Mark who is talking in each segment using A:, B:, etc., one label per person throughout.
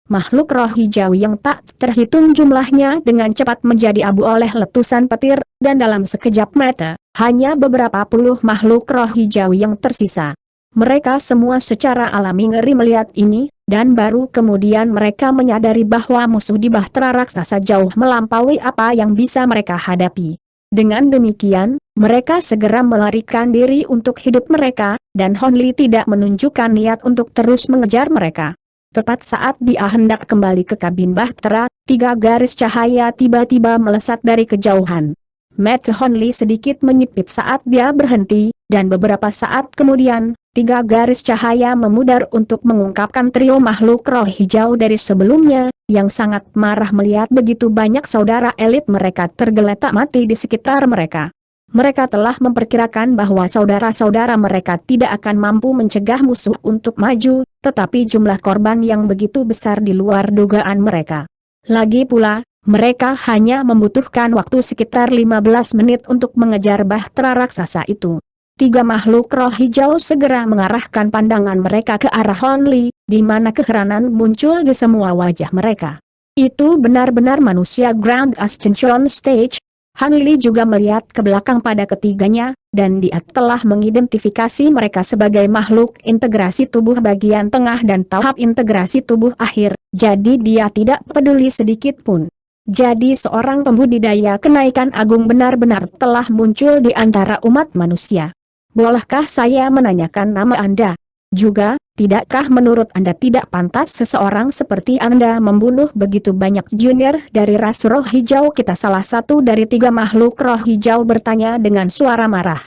A: makhluk roh hijau yang tak terhitung jumlahnya dengan cepat menjadi abu oleh letusan petir, dan dalam sekejap mata, hanya beberapa puluh makhluk roh hijau yang tersisa. Mereka semua secara alami ngeri melihat ini, dan baru kemudian mereka menyadari bahwa musuh di bahtera raksasa jauh melampaui apa yang bisa mereka hadapi. Dengan demikian, mereka segera melarikan diri untuk hidup mereka, dan Hon Li tidak menunjukkan niat untuk terus mengejar mereka. Tepat saat dia hendak kembali ke kabin bahtera, 3 garis cahaya tiba-tiba melesat dari kejauhan. Mata Hon Li sedikit menyipit saat dia berhenti, dan beberapa saat kemudian, 3 garis cahaya memudar untuk mengungkapkan trio makhluk roh hijau dari sebelumnya, yang sangat marah melihat begitu banyak saudara elit mereka tergeletak mati di sekitar mereka. Mereka telah memperkirakan bahwa saudara-saudara mereka tidak akan mampu mencegah musuh untuk maju, tetapi jumlah korban yang begitu besar di luar dugaan mereka. Lagi pula, mereka hanya membutuhkan waktu sekitar 15 menit untuk mengejar bahtera raksasa itu. 3 makhluk roh hijau segera mengarahkan pandangan mereka ke arah Hon Li, di mana keheranan muncul di semua wajah mereka. Itu benar-benar manusia Grand Ascension Stage. Han Li juga melihat ke belakang pada ketiganya, dan dia telah mengidentifikasi mereka sebagai makhluk integrasi tubuh bagian tengah dan tahap integrasi tubuh akhir, jadi dia tidak peduli sedikit pun. Jadi seorang pembudidaya kenaikan agung benar-benar telah muncul di antara umat manusia. Bolehkah saya menanyakan nama Anda? Juga, tidakkah menurut Anda tidak pantas seseorang seperti Anda membunuh begitu banyak junior dari ras roh hijau kita? Salah satu dari 3 makhluk roh hijau bertanya dengan suara marah.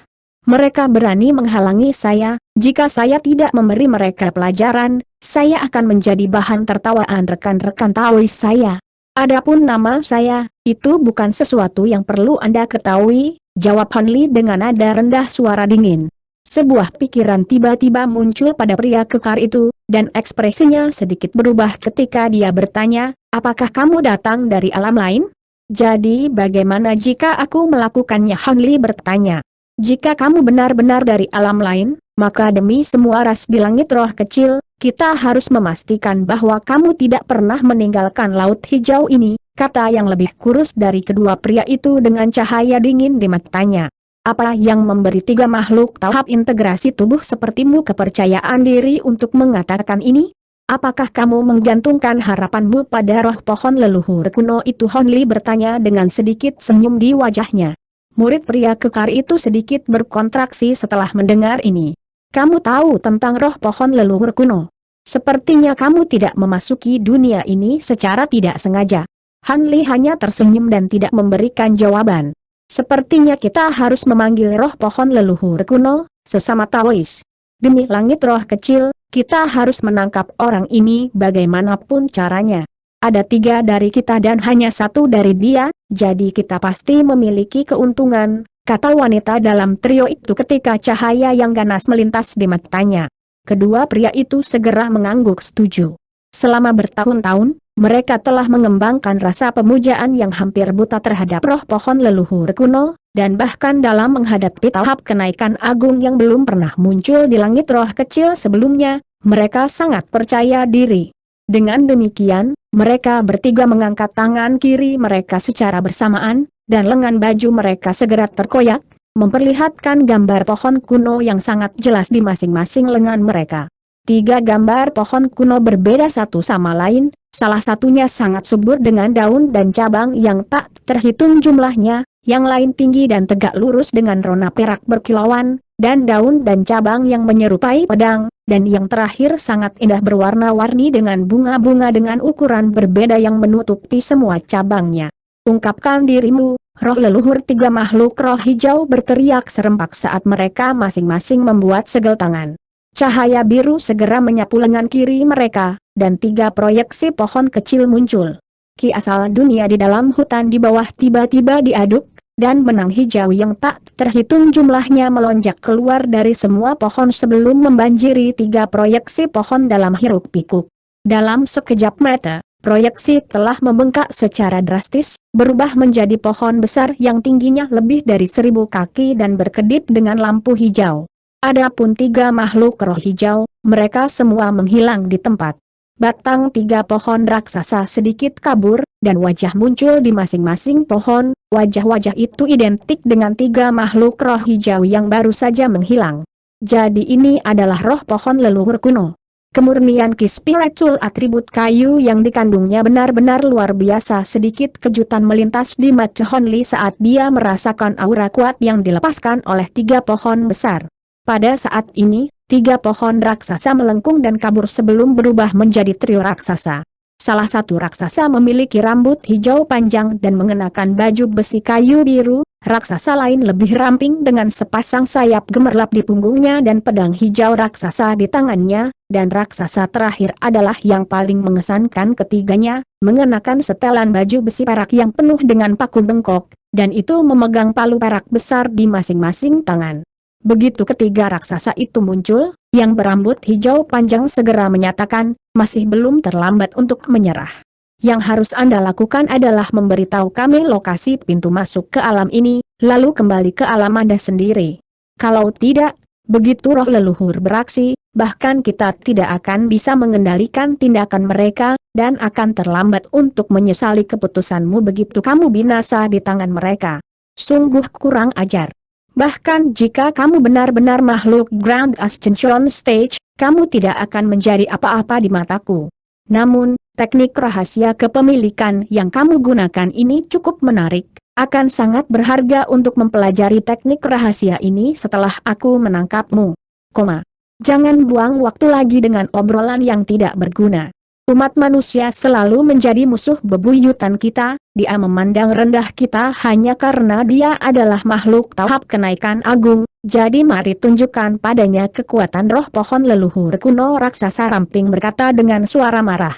A: Mereka berani menghalangi saya, jika saya tidak memberi mereka pelajaran, saya akan menjadi bahan tertawaan rekan-rekan Taois saya. Adapun nama saya, itu bukan sesuatu yang perlu Anda ketahui, jawab Han Li dengan nada rendah suara dingin. Sebuah pikiran tiba-tiba muncul pada pria kekar itu, dan ekspresinya sedikit berubah ketika dia bertanya, apakah kamu datang dari alam lain? Jadi bagaimana jika aku melakukannya? Han Li bertanya. Jika kamu benar-benar dari alam lain, maka demi semua ras di langit roh kecil, kita harus memastikan bahwa kamu tidak pernah meninggalkan laut hijau ini, kata yang lebih kurus dari kedua pria itu dengan cahaya dingin di matanya. Apa yang memberi 3 makhluk tahap integrasi tubuh sepertimu kepercayaan diri untuk mengatakan ini? Apakah kamu menggantungkan harapanmu pada roh pohon leluhur kuno itu? Hon Li bertanya dengan sedikit senyum di wajahnya. Murid pria kekar itu sedikit berkontraksi setelah mendengar ini. Kamu tahu tentang roh pohon leluhur kuno? Sepertinya kamu tidak memasuki dunia ini secara tidak sengaja. Han Li hanya tersenyum dan tidak memberikan jawaban. Sepertinya kita harus memanggil roh pohon leluhur kuno, sesama Taois. Demi langit roh kecil, kita harus menangkap orang ini bagaimanapun caranya. Ada 3 dari kita dan hanya 1 dari dia, jadi kita pasti memiliki keuntungan, kata wanita dalam trio itu ketika cahaya yang ganas melintas di matanya. Kedua pria itu segera mengangguk setuju. Selama bertahun-tahun, mereka telah mengembangkan rasa pemujaan yang hampir buta terhadap roh pohon leluhur kuno, dan bahkan dalam menghadapi tahap kenaikan agung yang belum pernah muncul di langit roh kecil sebelumnya, mereka sangat percaya diri. Dengan demikian, mereka bertiga mengangkat tangan kiri mereka secara bersamaan, dan lengan baju mereka segera terkoyak, memperlihatkan gambar pohon kuno yang sangat jelas di masing-masing lengan mereka. 3 gambar pohon kuno berbeda satu sama lain, salah satunya sangat subur dengan daun dan cabang yang tak terhitung jumlahnya, yang lain tinggi dan tegak lurus dengan rona perak berkilauan, dan daun dan cabang yang menyerupai pedang, dan yang terakhir sangat indah berwarna-warni dengan bunga-bunga dengan ukuran berbeda yang menutupi semua cabangnya. Ungkapkan dirimu, roh leluhur. 3 makhluk roh hijau berteriak serempak saat mereka masing-masing membuat segel tangan. Cahaya biru segera menyapu lengan kiri mereka, dan 3 proyeksi pohon kecil muncul. Ki asal dunia di dalam hutan di bawah tiba-tiba diaduk, dan benang hijau yang tak terhitung jumlahnya melonjak keluar dari semua pohon sebelum membanjiri 3 proyeksi pohon dalam hiruk-pikuk. Dalam sekejap mata, proyeksi telah membengkak secara drastis, berubah menjadi pohon besar yang tingginya lebih dari 1000 kaki dan berkedip dengan lampu hijau. Adapun 3 makhluk roh hijau, mereka semua menghilang di tempat. batang 3 pohon raksasa sedikit kabur, dan wajah muncul di masing-masing pohon. Wajah-wajah itu identik dengan 3 makhluk roh hijau yang baru saja menghilang. Jadi ini adalah roh pohon leluhur kuno. Kemurnian ki spiritual atribut kayu yang dikandungnya benar-benar luar biasa. Sedikit kejutan melintas di mata Hon Li saat dia merasakan aura kuat yang dilepaskan oleh 3 pohon besar. Pada saat ini, 3 pohon raksasa melengkung dan kabur sebelum berubah menjadi trio raksasa. Salah satu raksasa memiliki rambut hijau panjang dan mengenakan baju besi kayu biru, raksasa lain lebih ramping dengan sepasang sayap gemerlap di punggungnya dan pedang hijau raksasa di tangannya, dan raksasa terakhir adalah yang paling mengesankan ketiganya, mengenakan setelan baju besi perak yang penuh dengan paku bengkok, dan itu memegang palu perak besar di masing-masing tangan. Begitu ketiga raksasa itu muncul, yang berambut hijau panjang segera menyatakan, masih belum terlambat untuk menyerah. Yang harus Anda lakukan adalah memberitahu kami lokasi pintu masuk ke alam ini, lalu kembali ke alam Anda sendiri. Kalau tidak, begitu roh leluhur beraksi, bahkan kita tidak akan bisa mengendalikan tindakan mereka, dan akan terlambat untuk menyesali keputusanmu begitu kamu binasa di tangan mereka. Sungguh kurang ajar. Bahkan jika kamu benar-benar makhluk Grand Ascension Stage, kamu tidak akan menjadi apa-apa di mataku. Namun, teknik rahasia kepemilikan yang kamu gunakan ini cukup menarik, akan sangat berharga untuk mempelajari teknik rahasia ini setelah aku menangkapmu. Jangan buang waktu lagi dengan obrolan yang tidak berguna. Umat manusia selalu menjadi musuh bebuyutan kita, dia memandang rendah kita hanya karena dia adalah makhluk tahap kenaikan agung, jadi mari tunjukkan padanya kekuatan roh pohon leluhur kuno. Raksasa ramping berkata dengan suara marah.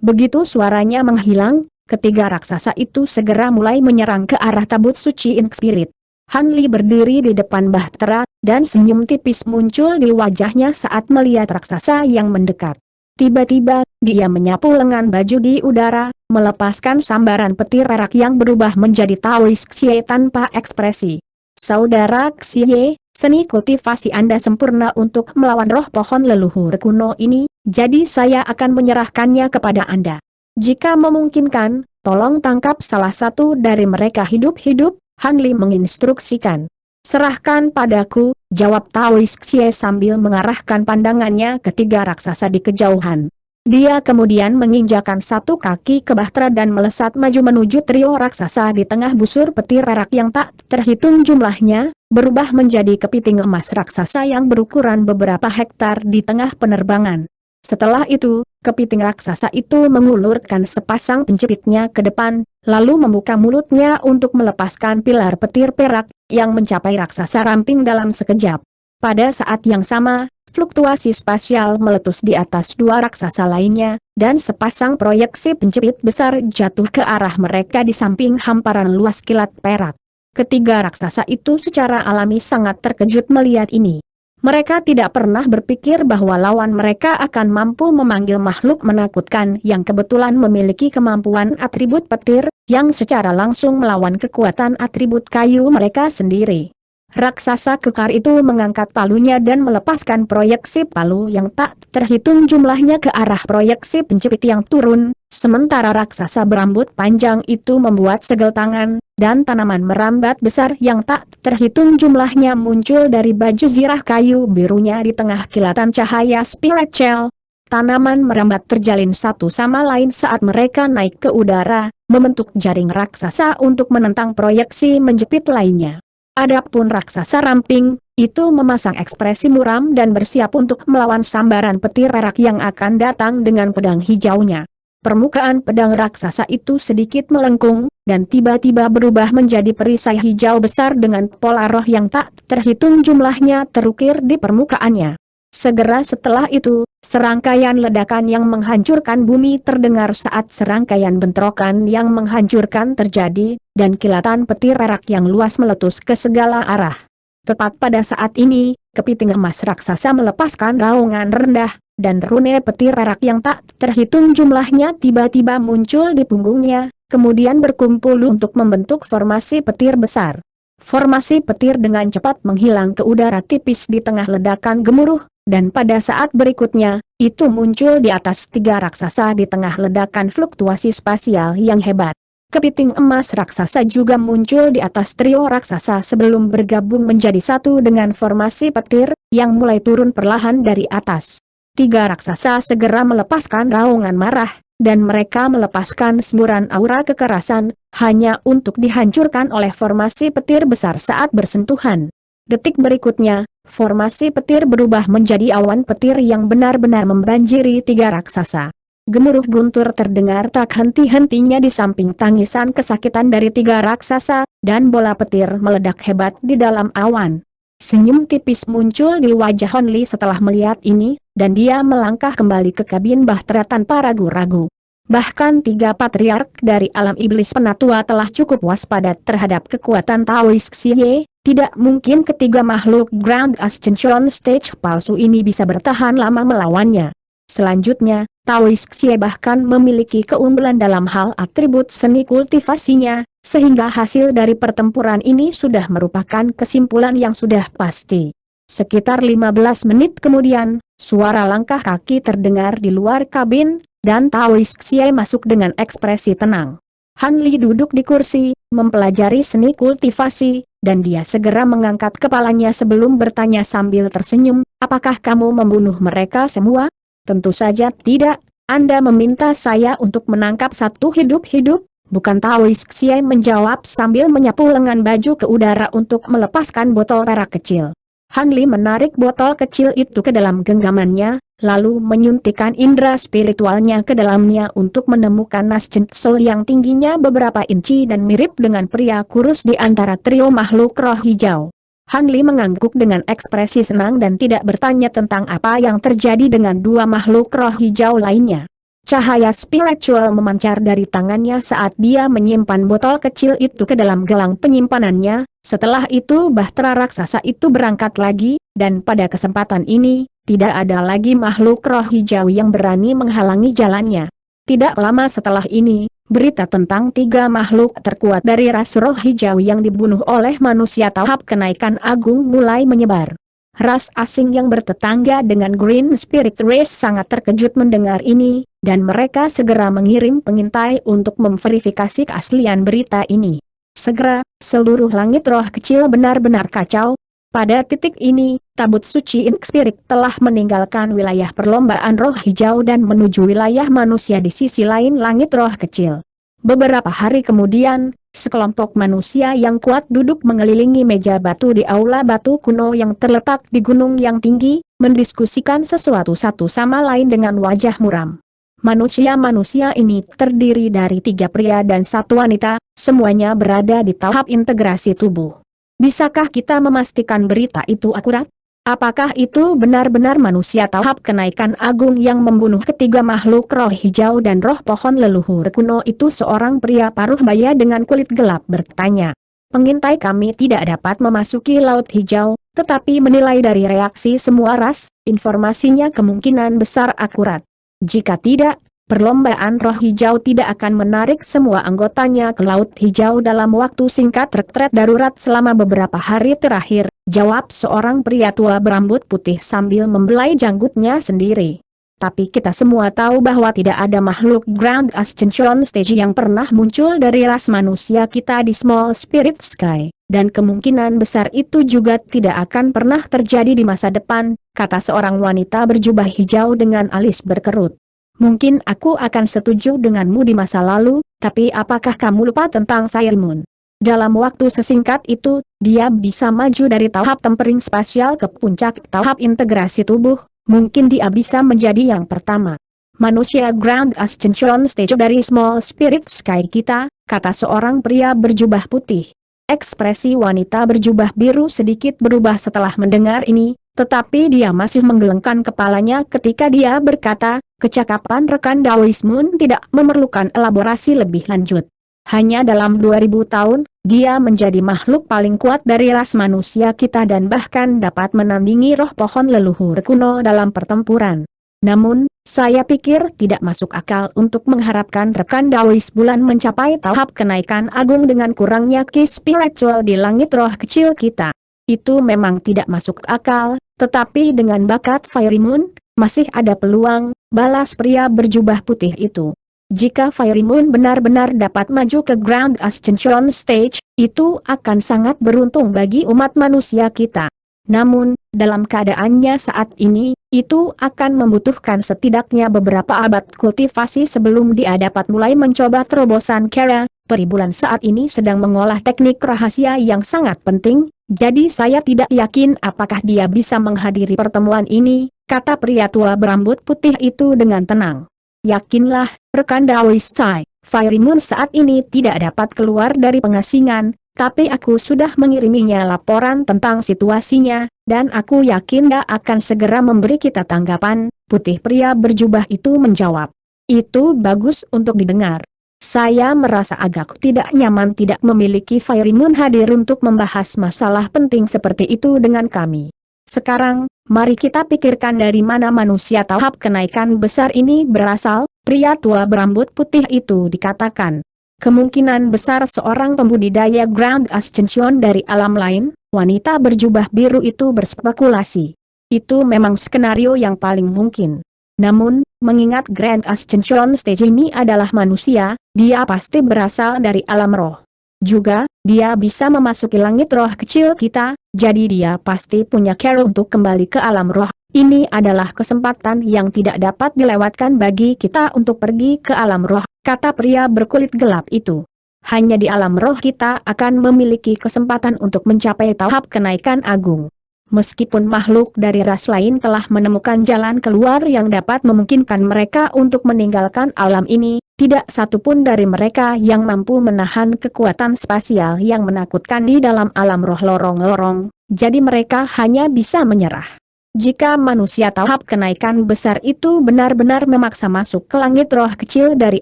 A: Begitu suaranya menghilang, ketiga raksasa itu segera mulai menyerang ke arah tabut suci Ink Spirit. Han Li berdiri di depan bahtera, dan senyum tipis muncul di wajahnya saat melihat raksasa yang mendekat. Tiba-tiba, dia menyapu lengan baju di udara, melepaskan sambaran petir perak yang berubah menjadi Taoist Xie tanpa ekspresi. Saudara Xie, seni kultivasi Anda sempurna untuk melawan roh pohon leluhur kuno ini, jadi saya akan menyerahkannya kepada Anda. Jika memungkinkan, tolong tangkap salah satu dari mereka hidup-hidup, Han Li menginstruksikan. Serahkan padaku, jawab Taoist Xie sambil mengarahkan pandangannya ke 3 raksasa di kejauhan. Dia kemudian menginjakan satu kaki ke bahtera dan melesat maju menuju trio raksasa di tengah busur petir perak yang tak terhitung jumlahnya, berubah menjadi kepiting emas raksasa yang berukuran beberapa hektar di tengah penerbangan. Setelah itu, kepiting raksasa itu mengulurkan sepasang penjepitnya ke depan, lalu membuka mulutnya untuk melepaskan pilar petir perak, yang mencapai raksasa ramping dalam sekejap. Pada saat yang sama, fluktuasi spasial meletus di atas 2 raksasa lainnya, dan sepasang proyeksi penjepit besar jatuh ke arah mereka di samping hamparan luas kilat perak. Ketiga raksasa itu secara alami sangat terkejut melihat ini. Mereka tidak pernah berpikir bahwa lawan mereka akan mampu memanggil makhluk menakutkan yang kebetulan memiliki kemampuan atribut petir, yang secara langsung melawan kekuatan atribut kayu mereka sendiri. Raksasa kekar itu mengangkat palunya dan melepaskan proyeksi palu yang tak terhitung jumlahnya ke arah proyeksi penjepit yang turun, sementara raksasa berambut panjang itu membuat segel tangan, dan tanaman merambat besar yang tak terhitung jumlahnya muncul dari baju zirah kayu birunya di tengah kilatan cahaya spiritual. Tanaman merambat terjalin satu sama lain saat mereka naik ke udara, membentuk jaring raksasa untuk menentang proyeksi menjepit lainnya. Adapun raksasa ramping, itu memasang ekspresi muram dan bersiap untuk melawan sambaran petir perak yang akan datang dengan pedang hijaunya. Permukaan pedang raksasa itu sedikit melengkung, dan tiba-tiba berubah menjadi perisai hijau besar dengan pola roh yang tak terhitung jumlahnya terukir di permukaannya. Segera setelah itu, serangkaian ledakan yang menghancurkan bumi terdengar saat serangkaian bentrokan yang menghancurkan terjadi, dan kilatan petir perak yang luas meletus ke segala arah. Tepat pada saat ini, kepiting emas raksasa melepaskan raungan rendah, dan rune petir perak yang tak terhitung jumlahnya tiba-tiba muncul di punggungnya, kemudian berkumpul untuk membentuk formasi petir besar. Formasi petir dengan cepat menghilang ke udara tipis di tengah ledakan gemuruh, dan pada saat berikutnya, itu muncul di atas 3 raksasa di tengah ledakan fluktuasi spasial yang hebat. Kepiting emas raksasa juga muncul di atas trio raksasa sebelum bergabung menjadi satu dengan formasi petir, yang mulai turun perlahan dari atas. 3 raksasa segera melepaskan raungan marah, dan mereka melepaskan semburan aura kekerasan, hanya untuk dihancurkan oleh formasi petir besar saat bersentuhan. Detik berikutnya, formasi petir berubah menjadi awan petir yang benar-benar membanjiri 3 raksasa. Gemuruh guntur terdengar tak henti-hentinya di samping tangisan kesakitan dari 3 raksasa, dan bola petir meledak hebat di dalam awan. Senyum tipis muncul di wajah Hon Li setelah melihat ini, dan dia melangkah kembali ke kabin bahtera tanpa ragu-ragu. Bahkan 3 patriark dari alam iblis penatua telah cukup waspada terhadap kekuatan Taoist Xie. Tidak mungkin ketiga makhluk Grand Ascension Stage palsu ini bisa bertahan lama melawannya. Selanjutnya, Taoist Xie bahkan memiliki keunggulan dalam hal atribut seni kultivasinya, sehingga hasil dari pertempuran ini sudah merupakan kesimpulan yang sudah pasti. Sekitar 15 menit kemudian, suara langkah kaki terdengar di luar kabin, dan Taoist Xie masuk dengan ekspresi tenang. Han Li duduk di kursi, mempelajari seni kultivasi, dan dia segera mengangkat kepalanya sebelum bertanya sambil tersenyum, "Apakah kamu membunuh mereka semua?" "Tentu saja tidak, Anda meminta saya untuk menangkap satu hidup-hidup, bukan?" Taoist Xie menjawab sambil menyapu lengan baju ke udara untuk melepaskan botol perak kecil. Han Li menarik botol kecil itu ke dalam genggamannya, lalu menyuntikkan indera spiritualnya ke dalamnya untuk menemukan Nascent Soul yang tingginya beberapa inci dan mirip dengan pria kurus di antara trio makhluk roh hijau. Han Li mengangguk dengan ekspresi senang dan tidak bertanya tentang apa yang terjadi dengan 2 makhluk roh hijau lainnya. Cahaya spiritual memancar dari tangannya saat dia menyimpan botol kecil itu ke dalam gelang penyimpanannya. Setelah itu bahtera raksasa itu berangkat lagi, dan pada kesempatan ini, tidak ada lagi makhluk roh hijau yang berani menghalangi jalannya. Tidak lama setelah ini, berita tentang 3 makhluk terkuat dari ras roh hijau yang dibunuh oleh manusia tahap kenaikan agung mulai menyebar. Ras asing yang bertetangga dengan Green Spirit Race sangat terkejut mendengar ini, dan mereka segera mengirim pengintai untuk memverifikasi keaslian berita ini. Segera, seluruh langit roh kecil benar-benar kacau. Pada titik ini, tabut suci Ink Spirit telah meninggalkan wilayah perlombaan roh hijau dan menuju wilayah manusia di sisi lain langit roh kecil. Beberapa hari kemudian, sekelompok manusia yang kuat duduk mengelilingi meja batu di aula batu kuno yang terletak di gunung yang tinggi, mendiskusikan sesuatu satu sama lain dengan wajah muram. Manusia-manusia ini terdiri dari 3 pria dan 1 wanita, semuanya berada di tahap integrasi tubuh. Bisakah kita memastikan berita itu akurat? Apakah itu benar-benar manusia tahap kenaikan agung yang membunuh ketiga makhluk roh hijau dan roh pohon leluhur kuno itu? Seorang pria paruh baya dengan kulit gelap bertanya. Pengintai kami tidak dapat memasuki Laut Hijau, tetapi menilai dari reaksi semua ras, informasinya kemungkinan besar akurat. Jika tidak, perlombaan roh hijau tidak akan menarik semua anggotanya ke Laut Hijau dalam waktu singkat. Retret darurat selama beberapa hari terakhir, jawab seorang pria tua berambut putih sambil membelai janggutnya sendiri. Tapi kita semua tahu bahwa tidak ada makhluk Grand Ascension Stage yang pernah muncul dari ras manusia kita di Small Spirit Sky, dan kemungkinan besar itu juga tidak akan pernah terjadi di masa depan, kata seorang wanita berjubah hijau dengan alis berkerut. Mungkin aku akan setuju denganmu di masa lalu, tapi apakah kamu lupa tentang Fire Moon? Dalam waktu sesingkat itu, dia bisa maju dari tahap tempering spasial ke puncak tahap integrasi tubuh. Mungkin dia bisa menjadi yang pertama manusia Grand Ascension Stage dari Small Spirit Sky kita, kata seorang pria berjubah putih. Ekspresi wanita berjubah biru sedikit berubah setelah mendengar ini, tetapi dia masih menggelengkan kepalanya ketika dia berkata, kecakapan rekan Daoist Moon tidak memerlukan elaborasi lebih lanjut. Hanya dalam 2000 tahun, dia menjadi makhluk paling kuat dari ras manusia kita dan bahkan dapat menandingi roh pohon leluhur kuno dalam pertempuran. Namun, saya pikir tidak masuk akal untuk mengharapkan rekan Daoist Bulan mencapai tahap kenaikan agung dengan kurangnya ki spiritual di langit roh kecil kita. Itu memang tidak masuk akal, Tetapi dengan bakat Fairy Moon, masih ada peluang, balas pria berjubah putih itu. Jika Fairy Moon benar-benar dapat maju ke Grand Ascension Stage, itu akan sangat beruntung bagi umat manusia kita. Namun, dalam keadaannya saat ini, itu akan membutuhkan setidaknya beberapa abad kultivasi sebelum dia dapat mulai mencoba terobosan Kara. Peribulan saat ini sedang mengolah teknik rahasia yang sangat penting, jadi saya tidak yakin apakah dia bisa menghadiri pertemuan ini, kata pria tua berambut putih itu dengan tenang. Yakinlah, rekan Dawistai, Fairy Moon saat ini tidak dapat keluar dari pengasingan, tapi aku sudah mengiriminya laporan tentang situasinya, dan aku yakin dia akan segera memberi kita tanggapan. Putih pria berjubah itu menjawab. Itu bagus untuk didengar. Saya merasa agak tidak nyaman tidak memiliki Fairy Moon hadir untuk membahas masalah penting seperti itu dengan kami. Sekarang, mari kita pikirkan dari mana manusia tahap kenaikan besar ini berasal, pria tua berambut putih itu dikatakan. Kemungkinan besar seorang pembudidaya Grand Ascension dari alam lain, wanita berjubah biru itu berspekulasi. Itu memang skenario yang paling mungkin. Namun, mengingat Grand Ascension Stage ini adalah manusia, dia pasti berasal dari alam roh. Juga, dia bisa memasuki langit roh kecil kita, jadi dia pasti punya cara untuk kembali ke alam roh. Ini adalah kesempatan yang tidak dapat dilewatkan bagi kita untuk pergi ke alam roh, kata pria berkulit gelap itu. Hanya di alam roh kita akan memiliki kesempatan untuk mencapai tahap kenaikan agung. Meskipun makhluk dari ras lain telah menemukan jalan keluar yang dapat memungkinkan mereka untuk meninggalkan alam ini, tidak satupun dari mereka yang mampu menahan kekuatan spasial yang menakutkan di dalam alam roh lorong-lorong, jadi mereka hanya bisa menyerah. Jika manusia tahap kenaikan besar itu benar-benar memaksa masuk ke langit roh kecil dari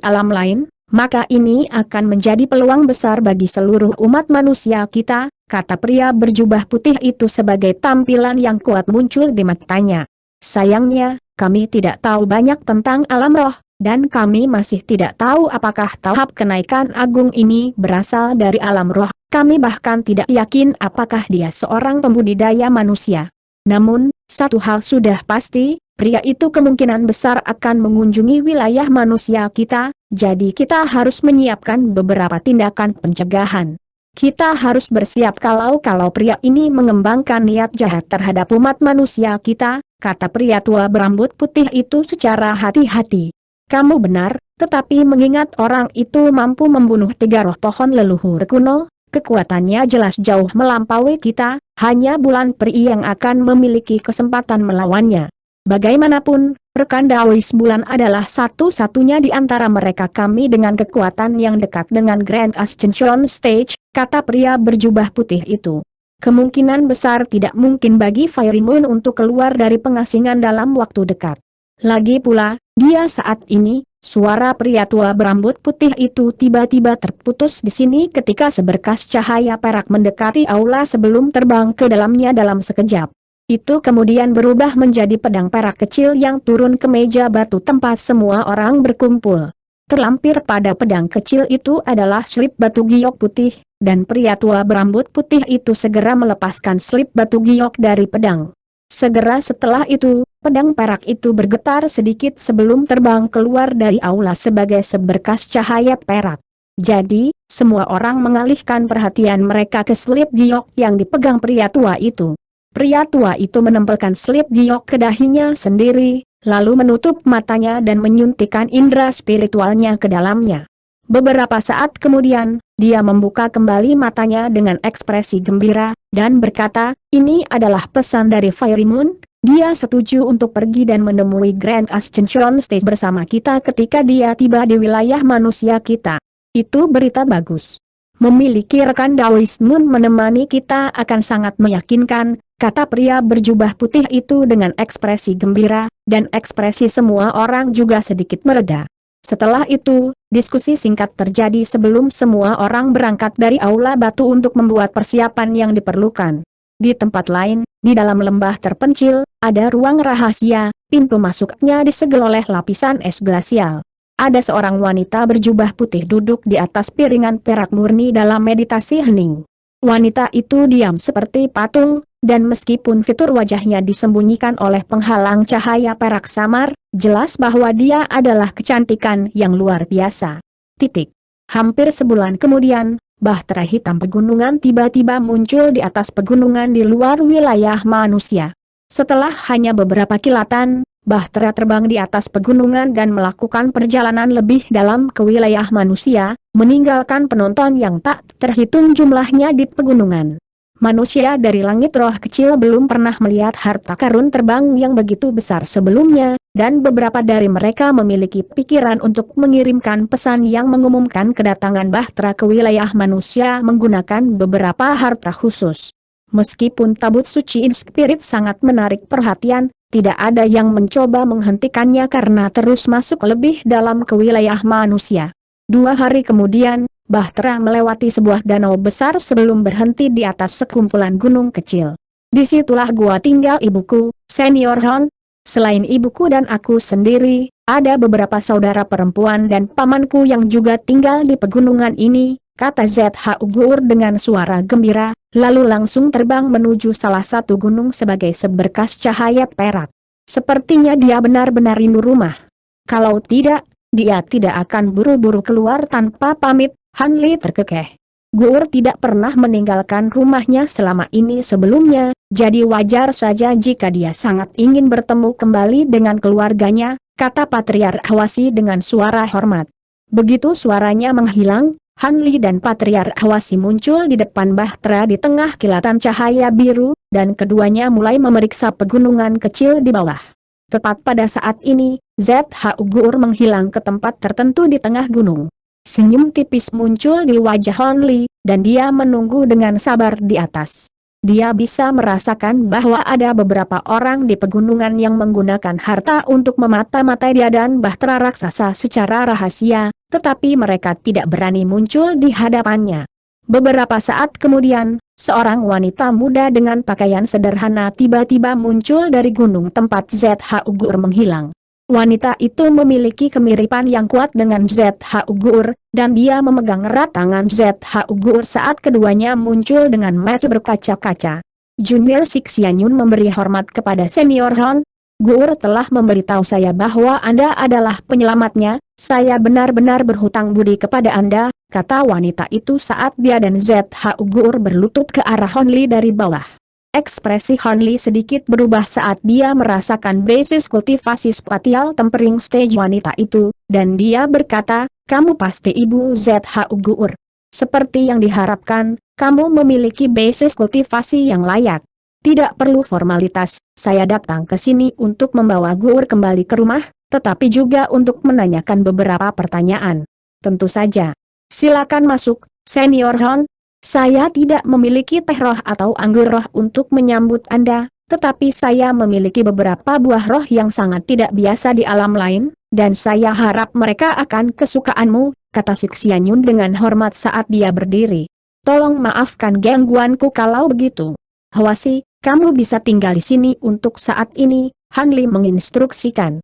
A: alam lain, maka ini akan menjadi peluang besar bagi seluruh umat manusia kita, kata pria berjubah putih itu sebagai tampilan yang kuat muncul di matanya. Sayangnya, kami tidak tahu banyak tentang alam roh, dan kami masih tidak tahu apakah tahap kenaikan agung ini berasal dari alam roh. Kami bahkan tidak yakin apakah dia seorang pembudidaya manusia. Namun, satu hal sudah pasti, pria itu kemungkinan besar akan mengunjungi wilayah manusia kita, jadi kita harus menyiapkan beberapa tindakan pencegahan. Kita harus bersiap kalau pria ini mengembangkan niat jahat terhadap umat manusia kita, kata pria tua berambut putih itu secara hati-hati. Kamu benar, tetapi mengingat orang itu mampu membunuh 3 roh pohon leluhur kuno, kekuatannya jelas jauh melampaui kita, hanya bulan peri yang akan memiliki kesempatan melawannya. Bagaimanapun, rekan Dawis Bulan adalah satu-satunya di antara mereka kami dengan kekuatan yang dekat dengan Grand Ascension Stage, kata pria berjubah putih itu. Kemungkinan besar tidak mungkin bagi Fairy Moon untuk keluar dari pengasingan dalam waktu dekat. Lagi pula, dia saat ini, suara pria tua berambut putih itu tiba-tiba terputus di sini ketika seberkas cahaya perak mendekati aula sebelum terbang ke dalamnya dalam sekejap. Itu kemudian berubah menjadi pedang perak kecil yang turun ke meja batu tempat semua orang berkumpul. Terlampir pada pedang kecil itu adalah slip batu giok putih, dan pria tua berambut putih itu segera melepaskan slip batu giok dari pedang. Segera setelah itu, pedang perak itu bergetar sedikit sebelum terbang keluar dari aula sebagai seberkas cahaya perak. Jadi, semua orang mengalihkan perhatian mereka ke slip giok yang dipegang pria tua itu. Pria tua itu menempelkan slip giok ke dahinya sendiri, lalu menutup matanya dan menyuntikkan indera spiritualnya ke dalamnya. Beberapa saat kemudian, dia membuka kembali matanya dengan ekspresi gembira, dan berkata, ini adalah pesan dari Fairy Moon, dia setuju untuk pergi dan menemui Grand Ascension Stage bersama kita ketika dia tiba di wilayah manusia kita. Itu berita bagus. Memiliki rekan Dawis Moon menemani kita akan sangat meyakinkan, kata pria berjubah putih itu dengan ekspresi gembira, dan ekspresi semua orang juga sedikit mereda. Setelah itu, diskusi singkat terjadi sebelum semua orang berangkat dari aula batu untuk membuat persiapan yang diperlukan. Di tempat lain, di dalam lembah terpencil, ada ruang rahasia, pintu masuknya disegel oleh lapisan es glasial. Ada seorang wanita berjubah putih duduk di atas piringan perak murni dalam meditasi hening. Wanita itu diam seperti patung, dan meskipun fitur wajahnya disembunyikan oleh penghalang cahaya perak samar, jelas bahwa dia adalah kecantikan yang luar biasa. Hampir sebulan kemudian, bahtera hitam pegunungan tiba-tiba muncul di atas pegunungan di luar wilayah manusia. Setelah hanya beberapa kilatan, bahtera terbang di atas pegunungan dan melakukan perjalanan lebih dalam ke wilayah manusia, meninggalkan penonton yang tak terhitung jumlahnya di pegunungan. Manusia dari langit roh kecil belum pernah melihat harta karun terbang yang begitu besar sebelumnya, dan beberapa dari mereka memiliki pikiran untuk mengirimkan pesan yang mengumumkan kedatangan bahtera ke wilayah manusia menggunakan beberapa harta khusus. Meskipun tabut suci Spirit sangat menarik perhatian, tidak ada yang mencoba menghentikannya karena terus masuk lebih dalam ke wilayah manusia. 2 hari kemudian, bahtera melewati sebuah danau besar sebelum berhenti di atas sekumpulan gunung kecil. Disitulah gua tinggal ibuku, Senior Han. Selain ibuku dan aku sendiri, ada beberapa saudara perempuan dan pamanku yang juga tinggal di pegunungan ini, kata ZH Ugur dengan suara gembira, lalu langsung terbang menuju salah satu gunung sebagai seberkas cahaya perak. Sepertinya dia benar-benar rindu rumah. Kalau tidak, dia tidak akan buru-buru keluar tanpa pamit. Han Li terkekeh. Gur tidak pernah meninggalkan rumahnya selama ini sebelumnya, jadi wajar saja jika dia sangat ingin bertemu kembali dengan keluarganya, kata Patriark Hwasi dengan suara hormat. Begitu suaranya menghilang, Han Li dan Patriark Hwasi muncul di depan bahtera di tengah kilatan cahaya biru, dan keduanya mulai memeriksa pegunungan kecil di bawah. Tepat pada saat ini, ZH Ugur menghilang ke tempat tertentu di tengah gunung. Senyum tipis muncul di wajah Han Li, dan dia menunggu dengan sabar di atas. Dia bisa merasakan bahwa ada beberapa orang di pegunungan yang menggunakan harta untuk memata-matai dia dan bahtera raksasa secara rahasia, tetapi mereka tidak berani muncul di hadapannya. Beberapa saat kemudian, seorang wanita muda dengan pakaian sederhana tiba-tiba muncul dari gunung tempat ZH Ugur menghilang. Wanita itu memiliki kemiripan yang kuat dengan ZH Ugur, dan dia memegang erat tangan ZH Ugur saat keduanya muncul dengan mata berkaca-kaca. Junior Sixianyun memberi hormat kepada Senior Han. Gur telah memberitahu saya bahwa Anda adalah penyelamatnya, saya benar-benar berhutang budi kepada Anda, kata wanita itu saat dia dan ZH Ugur berlutut ke arah Han Li dari bawah. Ekspresi Han Li sedikit berubah saat dia merasakan basis kultivasi spatial tempering stage wanita itu, dan dia berkata, kamu pasti ibu ZH Ugur. Seperti yang diharapkan, kamu memiliki basis kultivasi yang layak. Tidak perlu formalitas, saya datang ke sini untuk membawa Gur kembali ke rumah, tetapi juga untuk menanyakan beberapa pertanyaan. Tentu saja. Silakan masuk, Senior Han. Saya tidak memiliki teh roh atau anggur roh untuk menyambut Anda, tetapi saya memiliki beberapa buah roh yang sangat tidak biasa di alam lain, dan saya harap mereka akan kesukaanmu, kata Sixianyun dengan hormat saat dia berdiri. Tolong maafkan gangguanku kalau begitu. Hwasi, kamu bisa tinggal di sini untuk saat ini, Han Li menginstruksikan.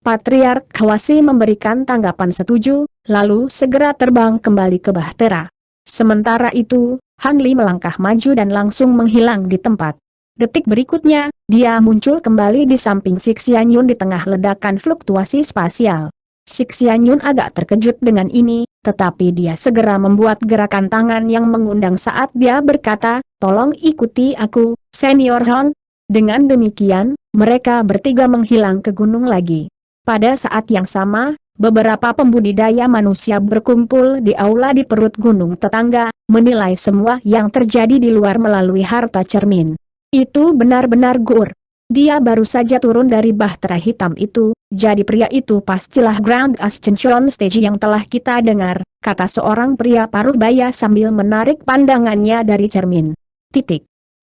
A: Patriark Hwasi memberikan tanggapan setuju, lalu segera terbang kembali ke bahtera. Sementara itu, Han Li melangkah maju dan langsung menghilang di tempat. Detik berikutnya, dia muncul kembali di samping Sixianyun di tengah ledakan fluktuasi spasial. Sixianyun agak terkejut dengan ini, tetapi dia segera membuat gerakan tangan yang mengundang saat dia berkata, tolong ikuti aku, Senior Han. Dengan demikian, mereka bertiga menghilang ke gunung lagi. Pada saat yang sama, beberapa pembudidaya manusia berkumpul di aula di perut gunung tetangga, menilai semua yang terjadi di luar melalui harta cermin. Itu benar-benar Gur. Dia baru saja turun dari bahtera hitam itu, jadi pria itu pastilah Grand Ascension Stage yang telah kita dengar, kata seorang pria paruh baya sambil menarik pandangannya dari cermin.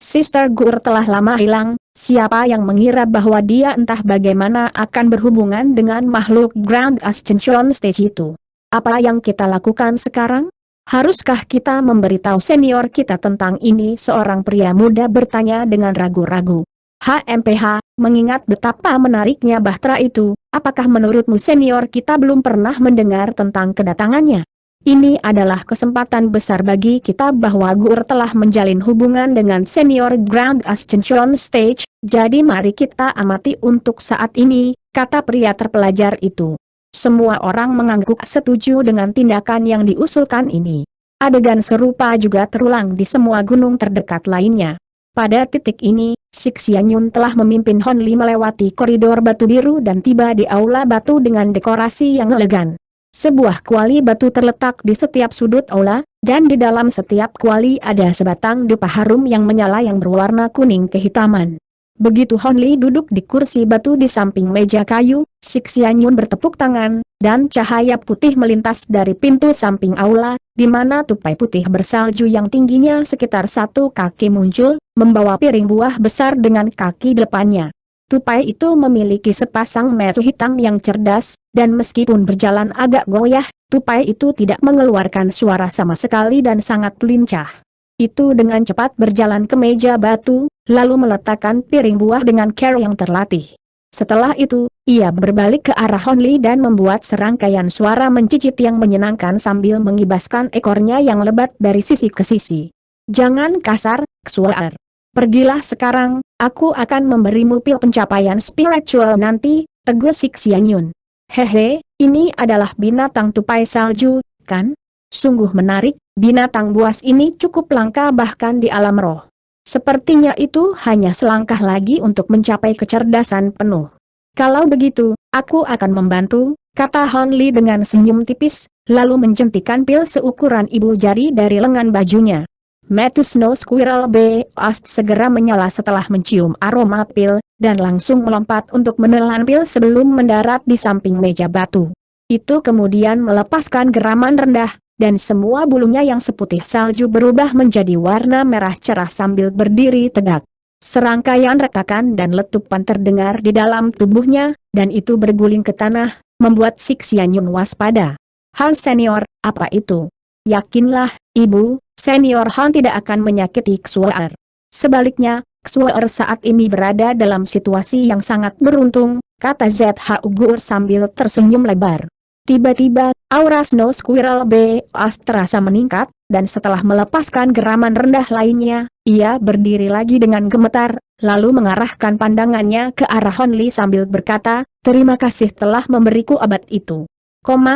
A: Sister Gur telah lama hilang, siapa yang mengira bahwa dia entah bagaimana akan berhubungan dengan makhluk Grand Ascension Stage itu. Apa yang kita lakukan sekarang? Haruskah kita memberitahu senior kita tentang ini? Seorang pria muda bertanya dengan ragu-ragu. HMPH, mengingat betapa menariknya bahtera itu, apakah menurutmu senior kita belum pernah mendengar tentang kedatangannya? Ini adalah kesempatan besar bagi kita bahwa Gur telah menjalin hubungan dengan senior Grand Ascension Stage, jadi mari kita amati untuk saat ini, kata pria terpelajar itu. Semua orang mengangguk setuju dengan tindakan yang diusulkan ini. Adegan serupa juga terulang di semua gunung terdekat lainnya. Pada titik ini, Sixianyun telah memimpin Hon Li melewati koridor batu biru dan tiba di aula batu dengan dekorasi yang elegan. Sebuah kuali batu terletak di setiap sudut aula, dan di dalam setiap kuali ada sebatang dupa harum yang menyala yang berwarna kuning kehitaman. Begitu Hon Li duduk di kursi batu di samping meja kayu, Sixianyun bertepuk tangan, dan cahaya putih melintas dari pintu samping aula, di mana tupai putih bersalju yang tingginya sekitar 1 kaki muncul, membawa piring buah besar dengan kaki depannya. Tupai itu memiliki sepasang mata hitam yang cerdas, dan meskipun berjalan agak goyah, tupai itu tidak mengeluarkan suara sama sekali dan sangat lincah. Itu dengan cepat berjalan ke meja batu, lalu meletakkan piring buah dengan cara yang terlatih. Setelah itu, ia berbalik ke arah Hon Li dan membuat serangkaian suara mencicit yang menyenangkan sambil mengibaskan ekornya yang lebat dari sisi ke sisi. Jangan kasar, Xuer. Pergilah sekarang, aku akan memberimu pil pencapaian spiritual nanti, tegur Sixianyun. Hehe, ini adalah binatang tupai salju, kan? Sungguh menarik, binatang buas ini cukup langka bahkan di alam roh. Sepertinya itu hanya selangkah lagi untuk mencapai kecerdasan penuh. Kalau begitu, aku akan membantu, kata Hon Li dengan senyum tipis, lalu menjentikan pil seukuran ibu jari dari lengan bajunya. Mata Snow Squirrel Beast segera menyala setelah mencium aroma pil, dan langsung melompat untuk menelan pil sebelum mendarat di samping meja batu. Itu kemudian melepaskan geraman rendah, dan semua bulunya yang seputih salju berubah menjadi warna merah cerah sambil berdiri tegak. Serangkaian retakan dan letupan terdengar di dalam tubuhnya, dan itu berguling ke tanah, membuat Sixianyun waspada. Han senior, apa itu? Yakinlah, ibu, senior Han tidak akan menyakiti Xuer. Sebaliknya, Xuer saat ini berada dalam situasi yang sangat beruntung, kata ZHU Gur sambil tersenyum lebar. Tiba-tiba, aura Snow Squirrel Beast terasa meningkat, dan setelah melepaskan geraman rendah lainnya, ia berdiri lagi dengan gemetar, lalu mengarahkan pandangannya ke arah Hon Li sambil berkata, terima kasih telah memberiku obat itu.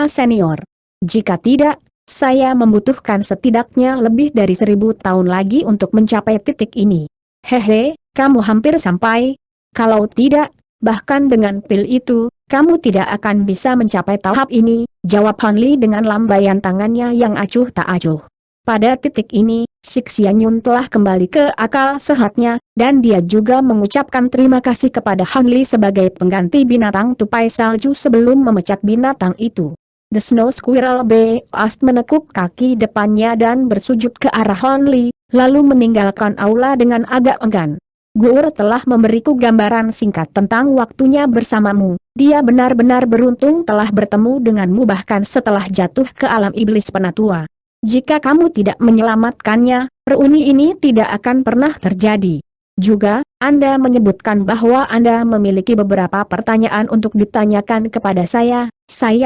A: Senior. Jika tidak, saya membutuhkan setidaknya lebih dari 1000 tahun lagi untuk mencapai titik ini. Hehe, kamu hampir sampai. Kalau tidak, bahkan dengan pil itu, kamu tidak akan bisa mencapai tahap ini, jawab Han Li dengan lambaian tangannya yang acuh tak acuh. Pada titik ini, Sixianyun telah kembali ke akal sehatnya, dan dia juga mengucapkan terima kasih kepada Han Li sebagai pengganti binatang tupai salju sebelum memecat binatang itu. The Snow Squirrel Beast menekuk kaki depannya dan bersujud ke arah Hon Li, lalu meninggalkan aula dengan agak enggan. Gur telah memberiku gambaran singkat tentang waktunya bersamamu. Dia benar-benar beruntung telah bertemu denganmu bahkan setelah jatuh ke alam iblis penatua. Jika kamu tidak menyelamatkannya, reuni ini tidak akan pernah terjadi. Juga, Anda menyebutkan bahwa Anda memiliki beberapa pertanyaan untuk ditanyakan kepada saya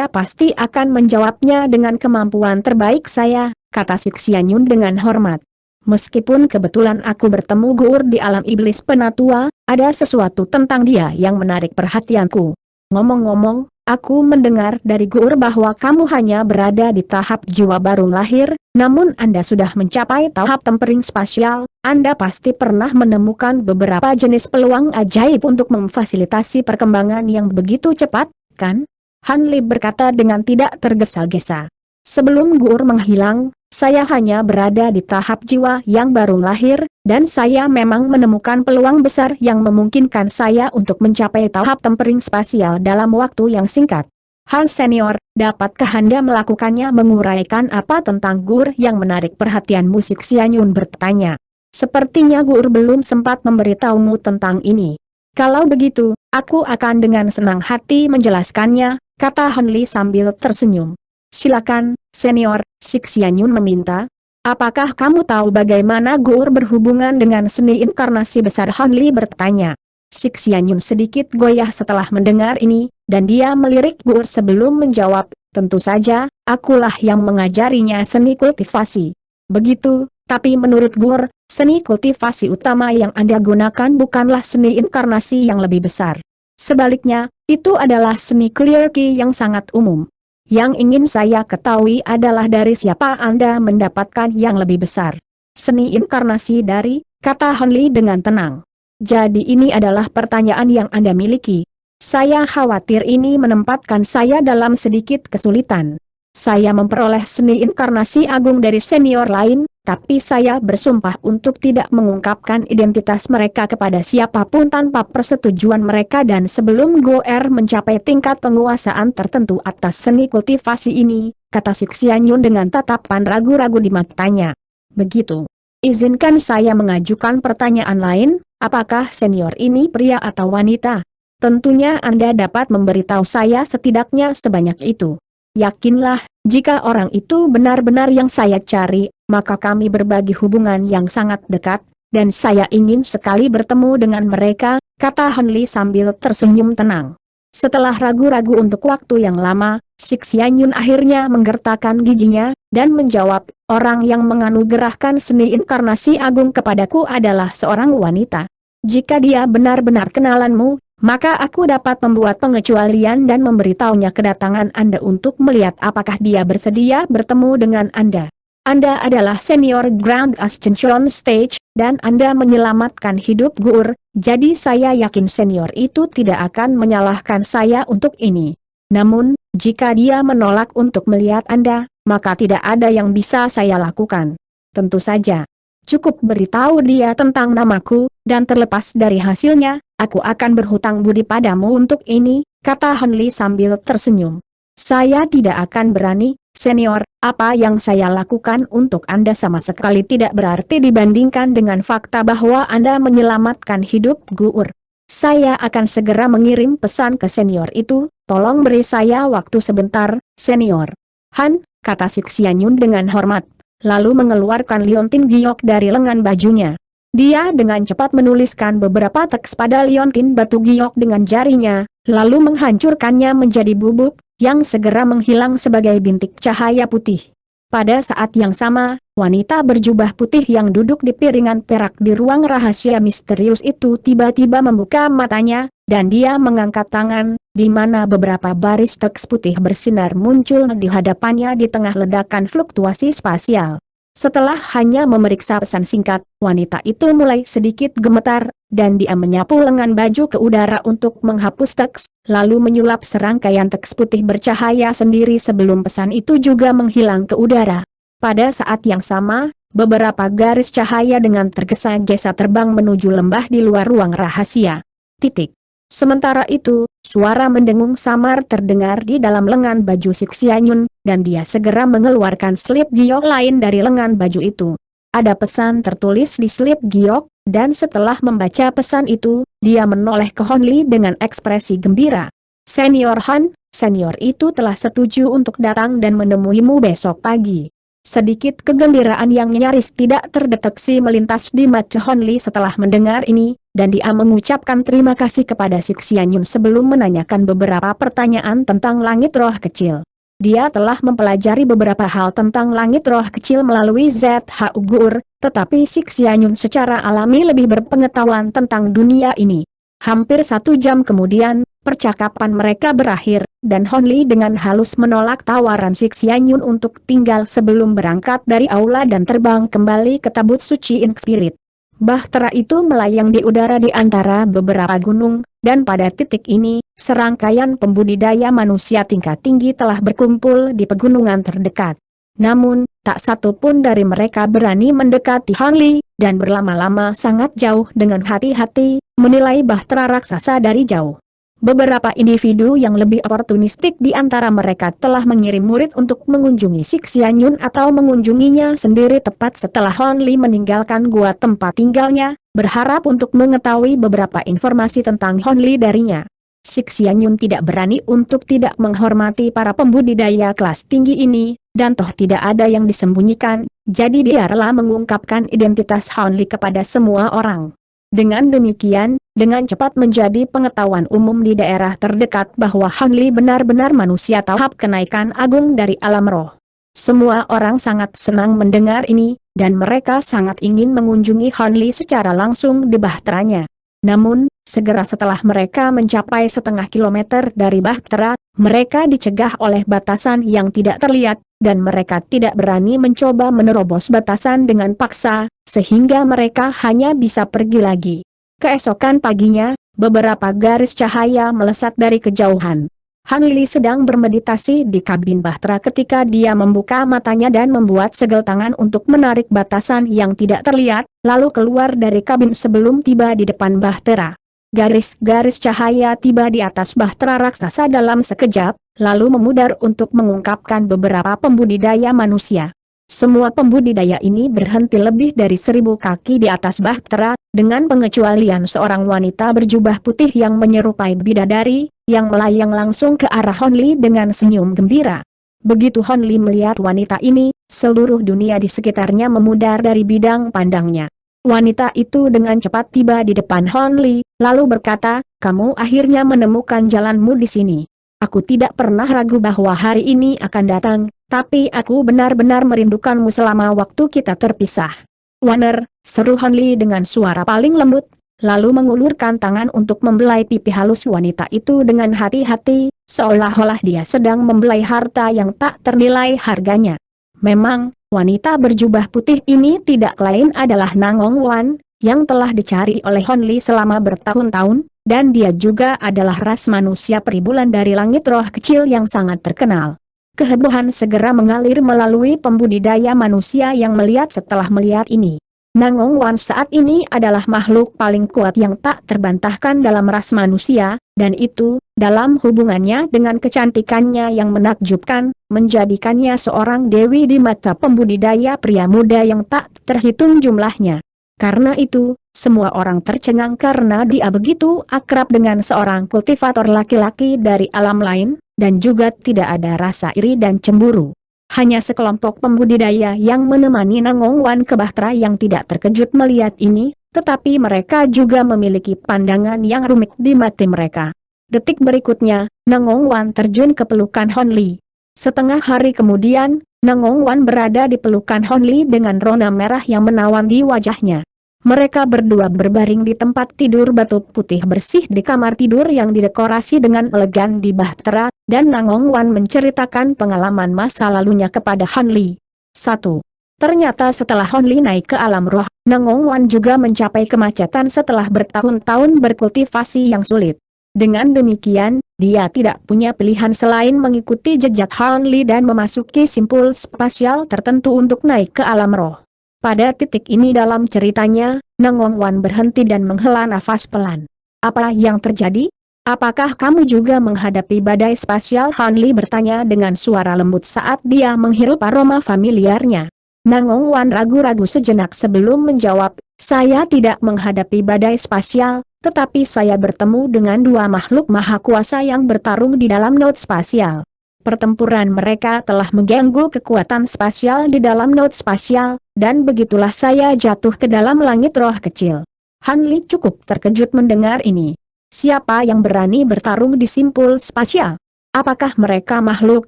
A: pasti akan menjawabnya dengan kemampuan terbaik saya, kata Sixianyun dengan hormat. Meskipun kebetulan aku bertemu Gur di alam iblis penatua, ada sesuatu tentang dia yang menarik perhatianku. Ngomong-ngomong, aku mendengar dari Gur bahwa kamu hanya berada di tahap jiwa baru lahir, namun Anda sudah mencapai tahap tempering spasial. Anda pasti pernah menemukan beberapa jenis peluang ajaib untuk memfasilitasi perkembangan yang begitu cepat, kan? Han Li berkata dengan tidak tergesa-gesa. Sebelum Gur menghilang, saya hanya berada di tahap jiwa yang baru lahir, dan saya memang menemukan peluang besar yang memungkinkan saya untuk mencapai tahap tempering spasial dalam waktu yang singkat. Han senior, dapatkah Anda melakukannya? Menguraikan apa tentang Gur yang menarik perhatian musik? Sianyun bertanya. Sepertinya Gur belum sempat memberitahumu tentang ini. Kalau begitu, aku akan dengan senang hati menjelaskannya, kata Han Li sambil tersenyum. Silakan, senior, Sixianyun meminta. Apakah kamu tahu bagaimana Gur berhubungan dengan seni inkarnasi besar? Han Li bertanya. Sixianyun sedikit goyah setelah mendengar ini, dan dia melirik Gur sebelum menjawab, tentu saja, akulah yang mengajarinya seni kultivasi. Begitu, tapi menurut Gur, seni kultivasi utama yang Anda gunakan bukanlah seni inkarnasi yang lebih besar. Sebaliknya, itu adalah seni clear key yang sangat umum. Yang ingin saya ketahui adalah dari siapa Anda mendapatkan yang lebih besar. Seni inkarnasi dari, kata Honli dengan tenang. Jadi ini adalah pertanyaan yang Anda miliki. Saya khawatir ini menempatkan saya dalam sedikit kesulitan. Saya memperoleh seni inkarnasi agung dari senior lain, tapi saya bersumpah untuk tidak mengungkapkan identitas mereka kepada siapapun tanpa persetujuan mereka dan sebelum Goer mencapai tingkat penguasaan tertentu atas seni kultivasi ini, kata Sixianyun dengan tatapan ragu-ragu di matanya. Begitu. Izinkan saya mengajukan pertanyaan lain, apakah senior ini pria atau wanita? Tentunya Anda dapat memberitahu saya setidaknya sebanyak itu. Yakinlah, jika orang itu benar-benar yang saya cari, maka kami berbagi hubungan yang sangat dekat, dan saya ingin sekali bertemu dengan mereka, kata Honli sambil tersenyum tenang. Setelah ragu-ragu untuk waktu yang lama, Sixianyun akhirnya menggertakkan giginya, dan menjawab, orang yang menganugerahkan seni inkarnasi agung kepadaku adalah seorang wanita. Jika dia benar-benar kenalanmu, maka aku dapat membuat pengecualian dan memberitahunya kedatangan Anda untuk melihat apakah dia bersedia bertemu dengan Anda. Anda adalah senior Grand Ascension Stage, dan Anda menyelamatkan hidup Gur, jadi saya yakin senior itu tidak akan menyalahkan saya untuk ini. Namun, jika dia menolak untuk melihat Anda, maka tidak ada yang bisa saya lakukan. Tentu saja. Cukup beritahu dia tentang namaku, dan terlepas dari hasilnya, aku akan berhutang budi padamu untuk ini, kata Honli sambil tersenyum. Saya tidak akan berani, senior, apa yang saya lakukan untuk Anda sama sekali tidak berarti dibandingkan dengan fakta bahwa Anda menyelamatkan hidup Gur. Saya akan segera mengirim pesan ke senior itu, tolong beri saya waktu sebentar, senior. Han, kata Sixianyun dengan hormat. Lalu mengeluarkan liontin giok dari lengan bajunya. Dia dengan cepat menuliskan beberapa teks pada liontin batu giok dengan jarinya, lalu menghancurkannya menjadi bubuk, yang segera menghilang sebagai bintik cahaya putih. Pada saat yang sama, wanita berjubah putih yang duduk di piringan perak di ruang rahasia misterius itu tiba-tiba membuka matanya, dan dia mengangkat tangan, di mana beberapa baris teks putih bersinar muncul di hadapannya di tengah ledakan fluktuasi spasial. Setelah hanya memeriksa pesan singkat, wanita itu mulai sedikit gemetar, dan dia menyapu lengan baju ke udara untuk menghapus teks, lalu menyulap serangkaian teks putih bercahaya sendiri sebelum pesan itu juga menghilang ke udara. Pada saat yang sama, beberapa garis cahaya dengan tergesa-gesa terbang menuju lembah di luar ruang rahasia. Titik. Sementara itu, suara mendengung samar terdengar di dalam lengan baju Sixianyun, dan dia segera mengeluarkan slip giok lain dari lengan baju itu. Ada pesan tertulis di slip giok, dan setelah membaca pesan itu, dia menoleh ke Honli dengan ekspresi gembira. Senior Han, senior itu telah setuju untuk datang dan menemuimu besok pagi. Sedikit kegembiraan yang nyaris tidak terdeteksi melintas di mata Honli setelah mendengar ini, dan dia mengucapkan terima kasih kepada Sixianyun sebelum menanyakan beberapa pertanyaan tentang langit roh kecil. Dia telah mempelajari beberapa hal tentang langit roh kecil melalui ZHU Gur, tetapi Sixianyun secara alami lebih berpengetahuan tentang dunia ini. Hampir 1 jam kemudian, percakapan mereka berakhir, dan Honli dengan halus menolak tawaran Sixianyun untuk tinggal sebelum berangkat dari aula dan terbang kembali ke tabut suci Ink Spirit. Bahtera itu melayang di udara di antara beberapa gunung, dan pada titik ini, serangkaian pembudidaya manusia tingkat tinggi telah berkumpul di pegunungan terdekat. Namun, tak satu pun dari mereka berani mendekati Honli, dan berlama-lama sangat jauh dengan hati-hati, menilai bahtera raksasa dari jauh. Beberapa individu yang lebih oportunistik di antara mereka telah mengirim murid untuk mengunjungi Sixianyun atau mengunjunginya sendiri tepat setelah Honli meninggalkan gua tempat tinggalnya, berharap untuk mengetahui beberapa informasi tentang Honli darinya. Sixianyun tidak berani untuk tidak menghormati para pembudidaya kelas tinggi ini, dan toh tidak ada yang disembunyikan, jadi dia rela mengungkapkan identitas Honli kepada semua orang. Dengan demikian, dengan cepat menjadi pengetahuan umum di daerah terdekat bahwa Han Li benar-benar manusia tahap kenaikan agung dari alam roh. Semua orang sangat senang mendengar ini, dan mereka sangat ingin mengunjungi Han Li secara langsung di bahteranya. Namun, segera setelah mereka mencapai setengah kilometer dari bahtera, mereka dicegah oleh batasan yang tidak terlihat, dan mereka tidak berani mencoba menerobos batasan dengan paksa, sehingga mereka hanya bisa pergi lagi. Keesokan paginya, beberapa garis cahaya melesat dari kejauhan. Han Li sedang bermeditasi di kabin bahtera ketika dia membuka matanya dan membuat segel tangan untuk menarik batasan yang tidak terlihat, lalu keluar dari kabin sebelum tiba di depan bahtera. Garis-garis cahaya tiba di atas bahtera raksasa dalam sekejap, lalu memudar untuk mengungkapkan beberapa pembudidaya manusia. Semua pembudidaya ini berhenti lebih dari 1000 kaki di atas bahtera, dengan pengecualian seorang wanita berjubah putih yang menyerupai bidadari, yang melayang langsung ke arah Han Li dengan senyum gembira. Begitu Han Li melihat wanita ini, seluruh dunia di sekitarnya memudar dari bidang pandangnya. Wanita itu dengan cepat tiba di depan Han Li, lalu berkata, "Kamu akhirnya menemukan jalanmu di sini. Aku tidak pernah ragu bahwa hari ini akan datang, tapi aku benar-benar merindukanmu selama waktu kita terpisah." "Waner," seru Han Li dengan suara paling lembut, lalu mengulurkan tangan untuk membelai pipi halus wanita itu dengan hati-hati, seolah-olah dia sedang membelai harta yang tak ternilai harganya. Memang, wanita berjubah putih ini tidak lain adalah Nangong Wan, yang telah dicari oleh Han Li selama bertahun-tahun, dan dia juga adalah ras manusia peribulan dari langit roh kecil yang sangat terkenal. Kehebohan segera mengalir melalui pembudidaya manusia yang melihat setelah melihat ini. Nangong Wan saat ini adalah makhluk paling kuat yang tak terbantahkan dalam ras manusia, dan itu, dalam hubungannya dengan kecantikannya yang menakjubkan, menjadikannya seorang dewi di mata pembudidaya pria muda yang tak terhitung jumlahnya. Karena itu, semua orang tercengang karena dia begitu akrab dengan seorang kultivator laki-laki dari alam lain, dan juga tidak ada rasa iri dan cemburu. Hanya sekelompok pembudidaya yang menemani Nangong Wan ke bahtera yang tidak terkejut melihat ini, tetapi mereka juga memiliki pandangan yang rumit di mata mereka. Detik berikutnya, Nangong Wan terjun ke pelukan Han Li. Setengah hari kemudian, Nangong Wan berada di pelukan Han Li dengan rona merah yang menawan di wajahnya. Mereka berdua berbaring di tempat tidur batu putih bersih di kamar tidur yang didekorasi dengan elegan di bahtera, dan Nangong Wan menceritakan pengalaman masa lalunya kepada Han Li. 1. Ternyata setelah Han Li naik ke alam roh, Nangong Wan juga mencapai kemacetan setelah bertahun-tahun berkultivasi yang sulit. Dengan demikian, dia tidak punya pilihan selain mengikuti jejak Han Li dan memasuki simpul spasial tertentu untuk naik ke alam roh. Pada titik ini dalam ceritanya, Nangong Wan berhenti dan menghela nafas pelan. "Apa yang terjadi? Apakah kamu juga menghadapi badai spasial?" Han Li bertanya dengan suara lembut saat dia menghirup aroma familiarnya. Nangong Wan ragu-ragu sejenak sebelum menjawab, "Saya tidak menghadapi badai spasial, tetapi saya bertemu dengan dua makhluk maha kuasa yang bertarung di dalam not spasial. Pertempuran mereka telah mengganggu kekuatan spasial di dalam not spasial, dan begitulah saya jatuh ke dalam langit roh kecil." Han Li cukup terkejut mendengar ini. Siapa yang berani bertarung di simpul spasial? Apakah mereka makhluk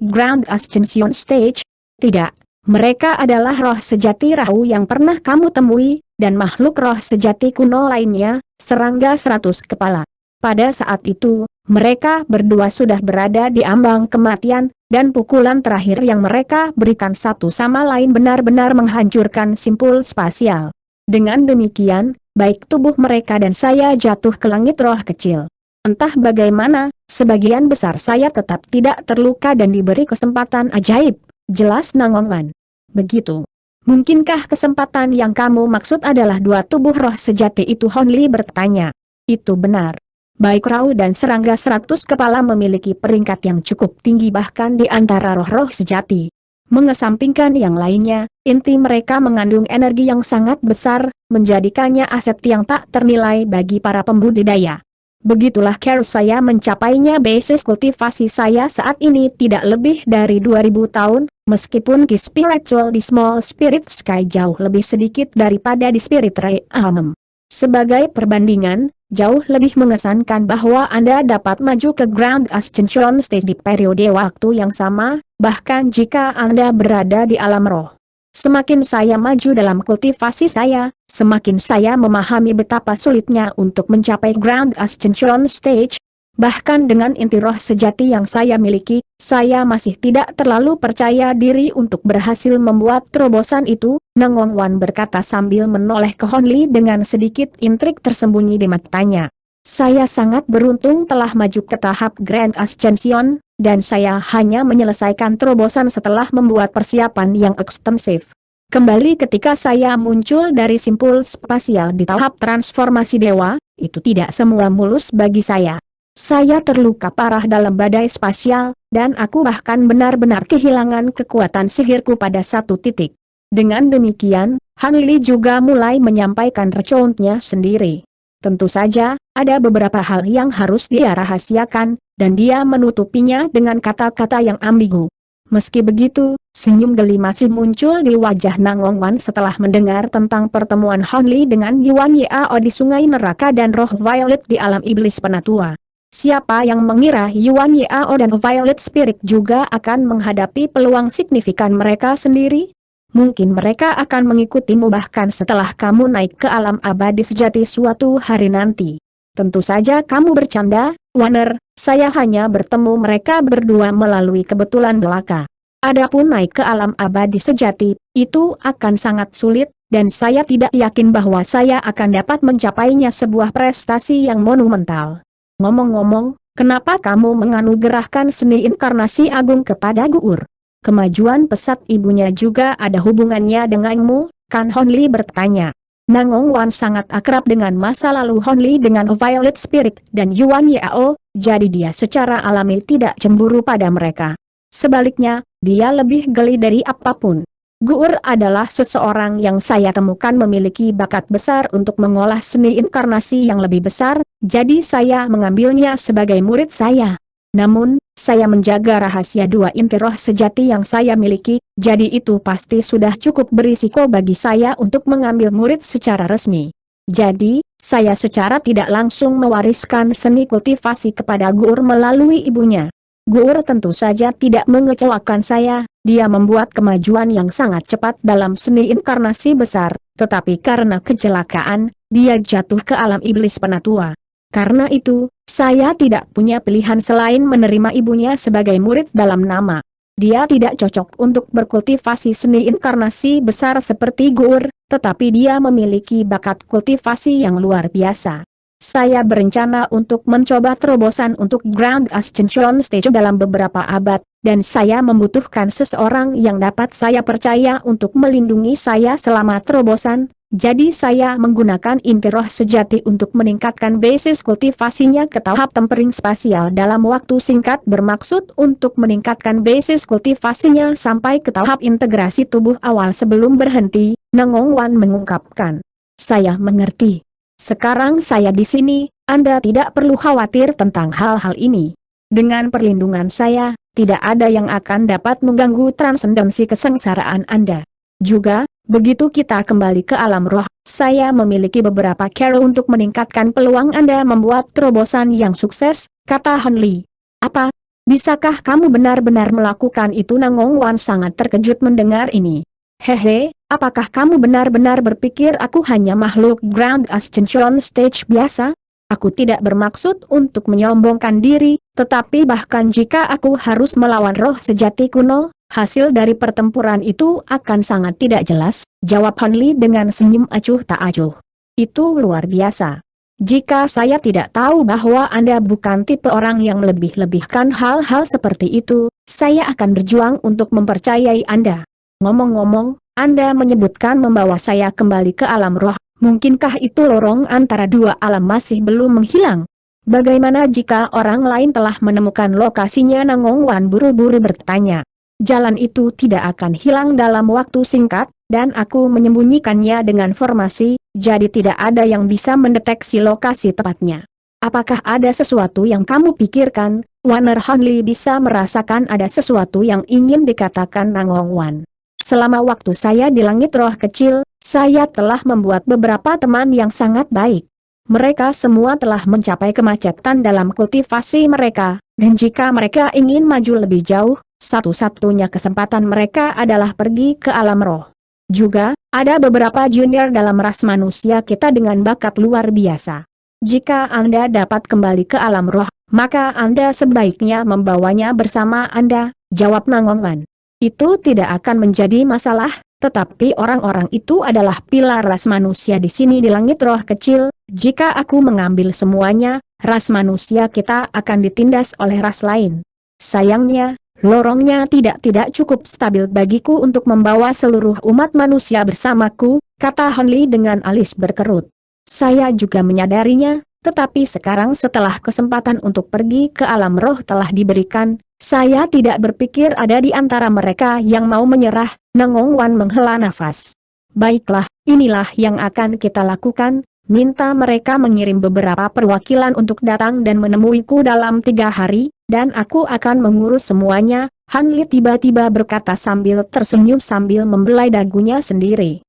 A: Grand Ascension Stage? Tidak. Mereka adalah roh sejati Rahu yang pernah kamu temui, dan makhluk roh sejati kuno lainnya, serangga 100 kepala. Pada saat itu, mereka berdua sudah berada di ambang kematian, dan pukulan terakhir yang mereka berikan satu sama lain benar-benar menghancurkan simpul spasial. Dengan demikian, baik tubuh mereka dan saya jatuh ke langit roh kecil. Entah bagaimana, sebagian besar saya tetap tidak terluka dan diberi kesempatan ajaib, jelas Nangong Wan. Begitu. Mungkinkah kesempatan yang kamu maksud adalah dua tubuh roh sejati itu? Han Li bertanya. Itu benar. Baik Rau dan serangga 100 kepala memiliki peringkat yang cukup tinggi bahkan di antara roh-roh sejati. Mengesampingkan yang lainnya, inti mereka mengandung energi yang sangat besar, menjadikannya aset yang tak ternilai bagi para pembudidaya. Begitulah cara saya mencapainya. Basis kultivasi saya saat ini tidak lebih dari 2000 tahun, meskipun ki spiritual di Small Spirit Sky jauh lebih sedikit daripada di Spirit Ray Ahem. Sebagai perbandingan, jauh lebih mengesankan bahwa Anda dapat maju ke Grand Ascension Stage di periode waktu yang sama, bahkan jika Anda berada di alam roh. Semakin saya maju dalam kultivasi saya, semakin saya memahami betapa sulitnya untuk mencapai Grand Ascension Stage. Bahkan dengan inti roh sejati yang saya miliki, saya masih tidak terlalu percaya diri untuk berhasil membuat terobosan itu, Nangong Wan berkata sambil menoleh ke Hon Li dengan sedikit intrik tersembunyi di matanya. Saya sangat beruntung telah maju ke tahap Grand Ascension, dan saya hanya menyelesaikan terobosan setelah membuat persiapan yang ekstensif. Kembali ketika saya muncul dari simpul spasial di tahap transformasi dewa, itu tidak semua mulus bagi saya. Saya terluka parah dalam badai spasial, dan aku bahkan benar-benar kehilangan kekuatan sihirku pada satu titik. Dengan demikian, Han Li juga mulai menyampaikan recontnya sendiri. Tentu saja, ada beberapa hal yang harus dia rahasiakan, dan dia menutupinya dengan kata-kata yang ambigu. Meski begitu, senyum geli masih muncul di wajah Nangong Wan setelah mendengar tentang pertemuan Han Li dengan Yuan Yao di Sungai Neraka dan Roh Violet di alam iblis penatua. Siapa yang mengira Yuan Yao dan Violet Spirit juga akan menghadapi peluang signifikan mereka sendiri? Mungkin mereka akan mengikutimu bahkan setelah kamu naik ke alam abadi sejati suatu hari nanti. Tentu saja kamu bercanda, Warner, saya hanya bertemu mereka berdua melalui kebetulan belaka. Adapun naik ke alam abadi sejati, itu akan sangat sulit, dan saya tidak yakin bahwa saya akan dapat mencapainya sebuah prestasi yang monumental. Ngomong-ngomong, kenapa kamu menganugerahkan seni inkarnasi agung kepada Guur? Kemajuan pesat ibunya juga ada hubungannya denganmu, kan Hon Li bertanya. Nangong Wan sangat akrab dengan masa lalu Hon Li dengan Violet Spirit dan Yuan Yao, jadi dia secara alami tidak cemburu pada mereka. Sebaliknya, dia lebih geli dari apapun. Guur adalah seseorang yang saya temukan memiliki bakat besar untuk mengolah seni inkarnasi yang lebih besar, jadi saya mengambilnya sebagai murid saya. Namun, saya menjaga rahasia dua inti roh sejati yang saya miliki, jadi itu pasti sudah cukup berisiko bagi saya untuk mengambil murid secara resmi. Jadi, saya secara tidak langsung mewariskan seni kultivasi kepada Guur melalui ibunya. Guur tentu saja tidak mengecewakan saya, dia membuat kemajuan yang sangat cepat dalam seni inkarnasi besar, tetapi karena kecelakaan, dia jatuh ke alam iblis penatua. Karena itu, saya tidak punya pilihan selain menerima ibunya sebagai murid dalam nama. Dia tidak cocok untuk berkultivasi seni inkarnasi besar seperti Guur, tetapi dia memiliki bakat kultivasi yang luar biasa. Saya berencana untuk mencoba terobosan untuk Grand Ascension Stage dalam beberapa abad, dan saya membutuhkan seseorang yang dapat saya percaya untuk melindungi saya selama terobosan, jadi saya menggunakan inti roh sejati untuk meningkatkan basis kultivasinya ke tahap tempering spasial dalam waktu singkat bermaksud untuk meningkatkan basis kultivasinya sampai ke tahap integrasi tubuh awal sebelum berhenti, Nangong Wan mengungkapkan. Saya mengerti. Sekarang saya di sini, Anda tidak perlu khawatir tentang hal-hal ini. Dengan perlindungan saya, tidak ada yang akan dapat mengganggu transendensi kesengsaraan Anda. Juga, begitu kita kembali ke alam roh, saya memiliki beberapa cara untuk meningkatkan peluang Anda membuat terobosan yang sukses, kata Han Li. Apa? Bisakah kamu benar-benar melakukan itu? Nangong Wan sangat terkejut mendengar ini. Hehe, apakah kamu benar-benar berpikir aku hanya makhluk Grand Ascension Stage biasa? Aku tidak bermaksud untuk menyombongkan diri, tetapi bahkan jika aku harus melawan roh sejati kuno, hasil dari pertempuran itu akan sangat tidak jelas, jawab Han Li dengan senyum acuh tak acuh. Itu luar biasa. Jika saya tidak tahu bahwa Anda bukan tipe orang yang melebih-lebihkan hal-hal seperti itu, saya akan berjuang untuk mempercayai Anda. Ngomong-ngomong, Anda menyebutkan membawa saya kembali ke alam roh, mungkinkah itu lorong antara dua alam masih belum menghilang? Bagaimana jika orang lain telah menemukan lokasinya? Nangong Wan buru-buru bertanya. Jalan itu tidak akan hilang dalam waktu singkat, dan aku menyembunyikannya dengan formasi, jadi tidak ada yang bisa mendeteksi lokasi tepatnya. Apakah ada sesuatu yang kamu pikirkan? Warner Han Li bisa merasakan ada sesuatu yang ingin dikatakan Nangong Wan. selama waktu saya di langit roh kecil, saya telah membuat beberapa teman yang sangat baik. Mereka semua telah mencapai kemacetan dalam kultivasi mereka, dan jika mereka ingin maju lebih jauh, satu-satunya kesempatan mereka adalah pergi ke alam roh. Juga, ada beberapa junior dalam ras manusia kita dengan bakat luar biasa. Jika Anda dapat kembali ke alam roh, maka Anda sebaiknya membawanya bersama Anda, jawab Nangongwan. Itu tidak akan menjadi masalah, tetapi orang-orang itu adalah pilar ras manusia di sini di langit roh kecil. Jika aku mengambil semuanya, ras manusia kita akan ditindas oleh ras lain. Sayangnya, lorongnya tidak cukup stabil bagiku untuk membawa seluruh umat manusia bersamaku, kata Hanli dengan alis berkerut. Saya juga menyadarinya, tetapi sekarang setelah kesempatan untuk pergi ke alam roh telah diberikan, saya tidak berpikir ada di antara mereka yang mau menyerah. Nangongwan menghela nafas. Baiklah, inilah yang akan kita lakukan, minta mereka mengirim beberapa perwakilan untuk datang dan menemuiku dalam 3 hari, dan aku akan mengurus semuanya, Hanli tiba-tiba berkata sambil tersenyum sambil membelai dagunya sendiri.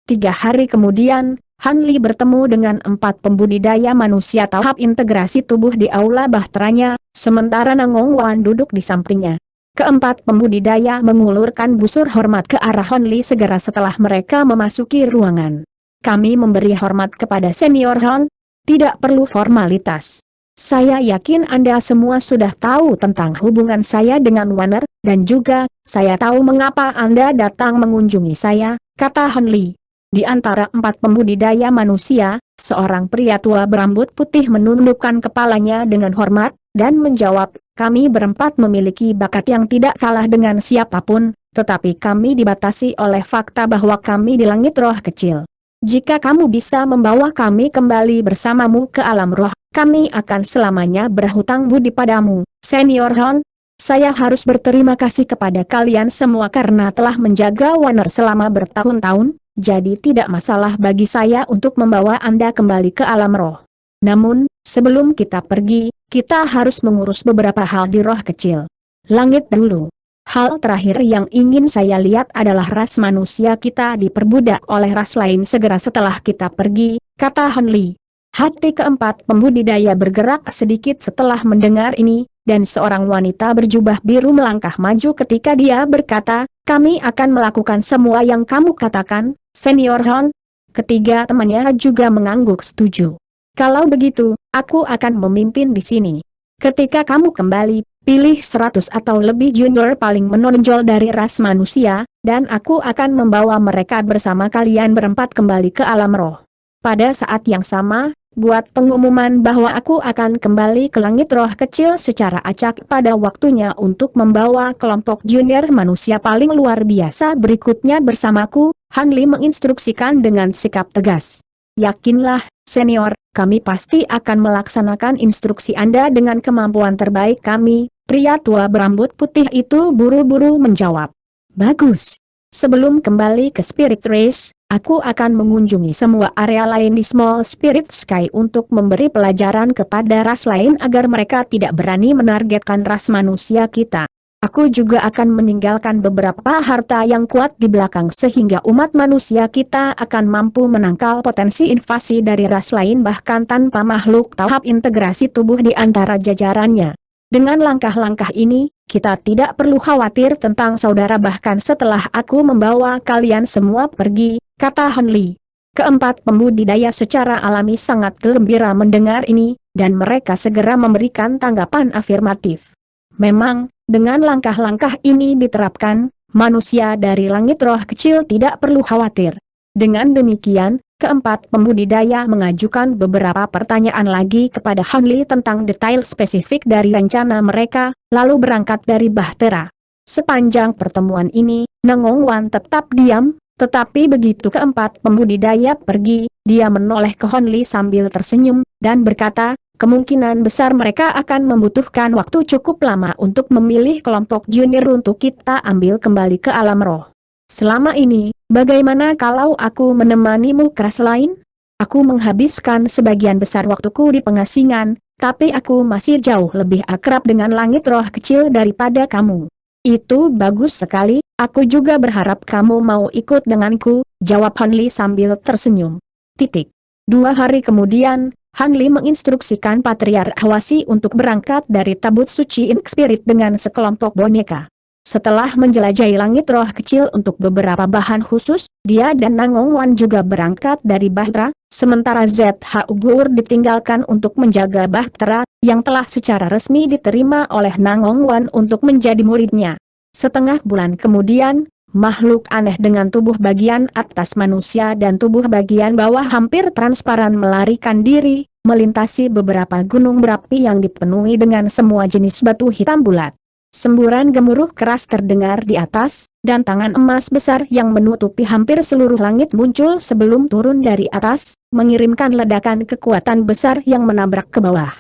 A: 3 hari kemudian, Hanli bertemu dengan 4 pembudidaya manusia tahap integrasi tubuh di aula bahteranya, sementara Nangongwan duduk di sampingnya. Keempat pembudidaya mengulurkan busur hormat ke arah Hanli segera setelah mereka memasuki ruangan. Kami memberi hormat kepada Senior Han, tidak perlu formalitas. Saya yakin Anda semua sudah tahu tentang hubungan saya dengan Warner, dan juga, saya tahu mengapa Anda datang mengunjungi saya, kata Hanli. Di antara 4 pembudidaya manusia, seorang pria tua berambut putih menundukkan kepalanya dengan hormat, dan menjawab, kami berempat memiliki bakat yang tidak kalah dengan siapapun, tetapi kami dibatasi oleh fakta bahwa kami di langit roh kecil. Jika kamu bisa membawa kami kembali bersamamu ke alam roh, kami akan selamanya berhutang budi padamu, Senior Han. Saya harus berterima kasih kepada kalian semua karena telah menjaga Warner selama bertahun-tahun, jadi tidak masalah bagi saya untuk membawa Anda kembali ke alam roh. Namun, sebelum kita pergi, kita harus mengurus beberapa hal di roh kecil. Langit dulu. Hal terakhir yang ingin saya lihat adalah ras manusia kita diperbudak oleh ras lain segera setelah kita pergi, kata Hanli. Hati keempat pembudidaya bergerak sedikit setelah mendengar ini, dan seorang wanita berjubah biru melangkah maju ketika dia berkata, kami akan melakukan semua yang kamu katakan, Senior Han. Ketiga temannya juga mengangguk setuju. Kalau begitu, aku akan memimpin di sini. Ketika kamu kembali, pilih 100 atau lebih junior paling menonjol dari ras manusia, dan aku akan membawa mereka bersama kalian berempat kembali ke alam roh. Pada saat yang sama, buat pengumuman bahwa aku akan kembali ke langit roh kecil secara acak pada waktunya untuk membawa kelompok junior manusia paling luar biasa berikutnya bersamaku, Hanli menginstruksikan dengan sikap tegas. Yakinlah, Senior, kami pasti akan melaksanakan instruksi Anda dengan kemampuan terbaik kami, pria tua berambut putih itu buru-buru menjawab. Bagus. Sebelum kembali ke Spirit Race, aku akan mengunjungi semua area lain di Small Spirit Sky untuk memberi pelajaran kepada ras lain agar mereka tidak berani menargetkan ras manusia kita. Aku juga akan meninggalkan beberapa harta yang kuat di belakang sehingga umat manusia kita akan mampu menangkal potensi invasi dari ras lain bahkan tanpa makhluk tahap integrasi tubuh di antara jajarannya. Dengan langkah-langkah ini, kita tidak perlu khawatir tentang saudara bahkan setelah aku membawa kalian semua pergi, kata Hanli. Keempat pembudidaya secara alami sangat gembira mendengar ini, dan mereka segera memberikan tanggapan afirmatif. Memang, dengan langkah-langkah ini diterapkan, manusia dari langit roh kecil tidak perlu khawatir. Dengan demikian, keempat pembudidaya mengajukan beberapa pertanyaan lagi kepada Hanli tentang detail spesifik dari rencana mereka, lalu berangkat dari Bahtera. Sepanjang pertemuan ini, Nangongwan tetap diam, tetapi begitu keempat pembudidaya pergi, dia menoleh ke Hanli sambil tersenyum, dan berkata, kemungkinan besar mereka akan membutuhkan waktu cukup lama untuk memilih kelompok junior untuk kita ambil kembali ke alam roh. Selama ini, bagaimana kalau aku menemanimu ke ras lain? Aku menghabiskan sebagian besar waktuku di pengasingan, tapi aku masih jauh lebih akrab dengan langit roh kecil daripada kamu. Itu bagus sekali, aku juga berharap kamu mau ikut denganku, jawab Han Li sambil tersenyum. Titik. 2 hari kemudian, Han Li menginstruksikan Patriark Hwasi untuk berangkat dari tabut suci Ink Spirit dengan sekelompok boneka. Setelah menjelajahi langit roh kecil untuk beberapa bahan khusus, dia dan Nangong Wan juga berangkat dari Bahtera, sementara ZH Ugur ditinggalkan untuk menjaga Bahtera, yang telah secara resmi diterima oleh Nangong Wan untuk menjadi muridnya. Setengah bulan kemudian, makhluk aneh dengan tubuh bagian atas manusia dan tubuh bagian bawah hampir transparan melarikan diri, melintasi beberapa gunung berapi yang dipenuhi dengan semua jenis batu hitam bulat. Semburan gemuruh keras terdengar di atas, dan tangan emas besar yang menutupi hampir seluruh langit muncul sebelum turun dari atas, mengirimkan ledakan kekuatan besar yang menabrak ke bawah.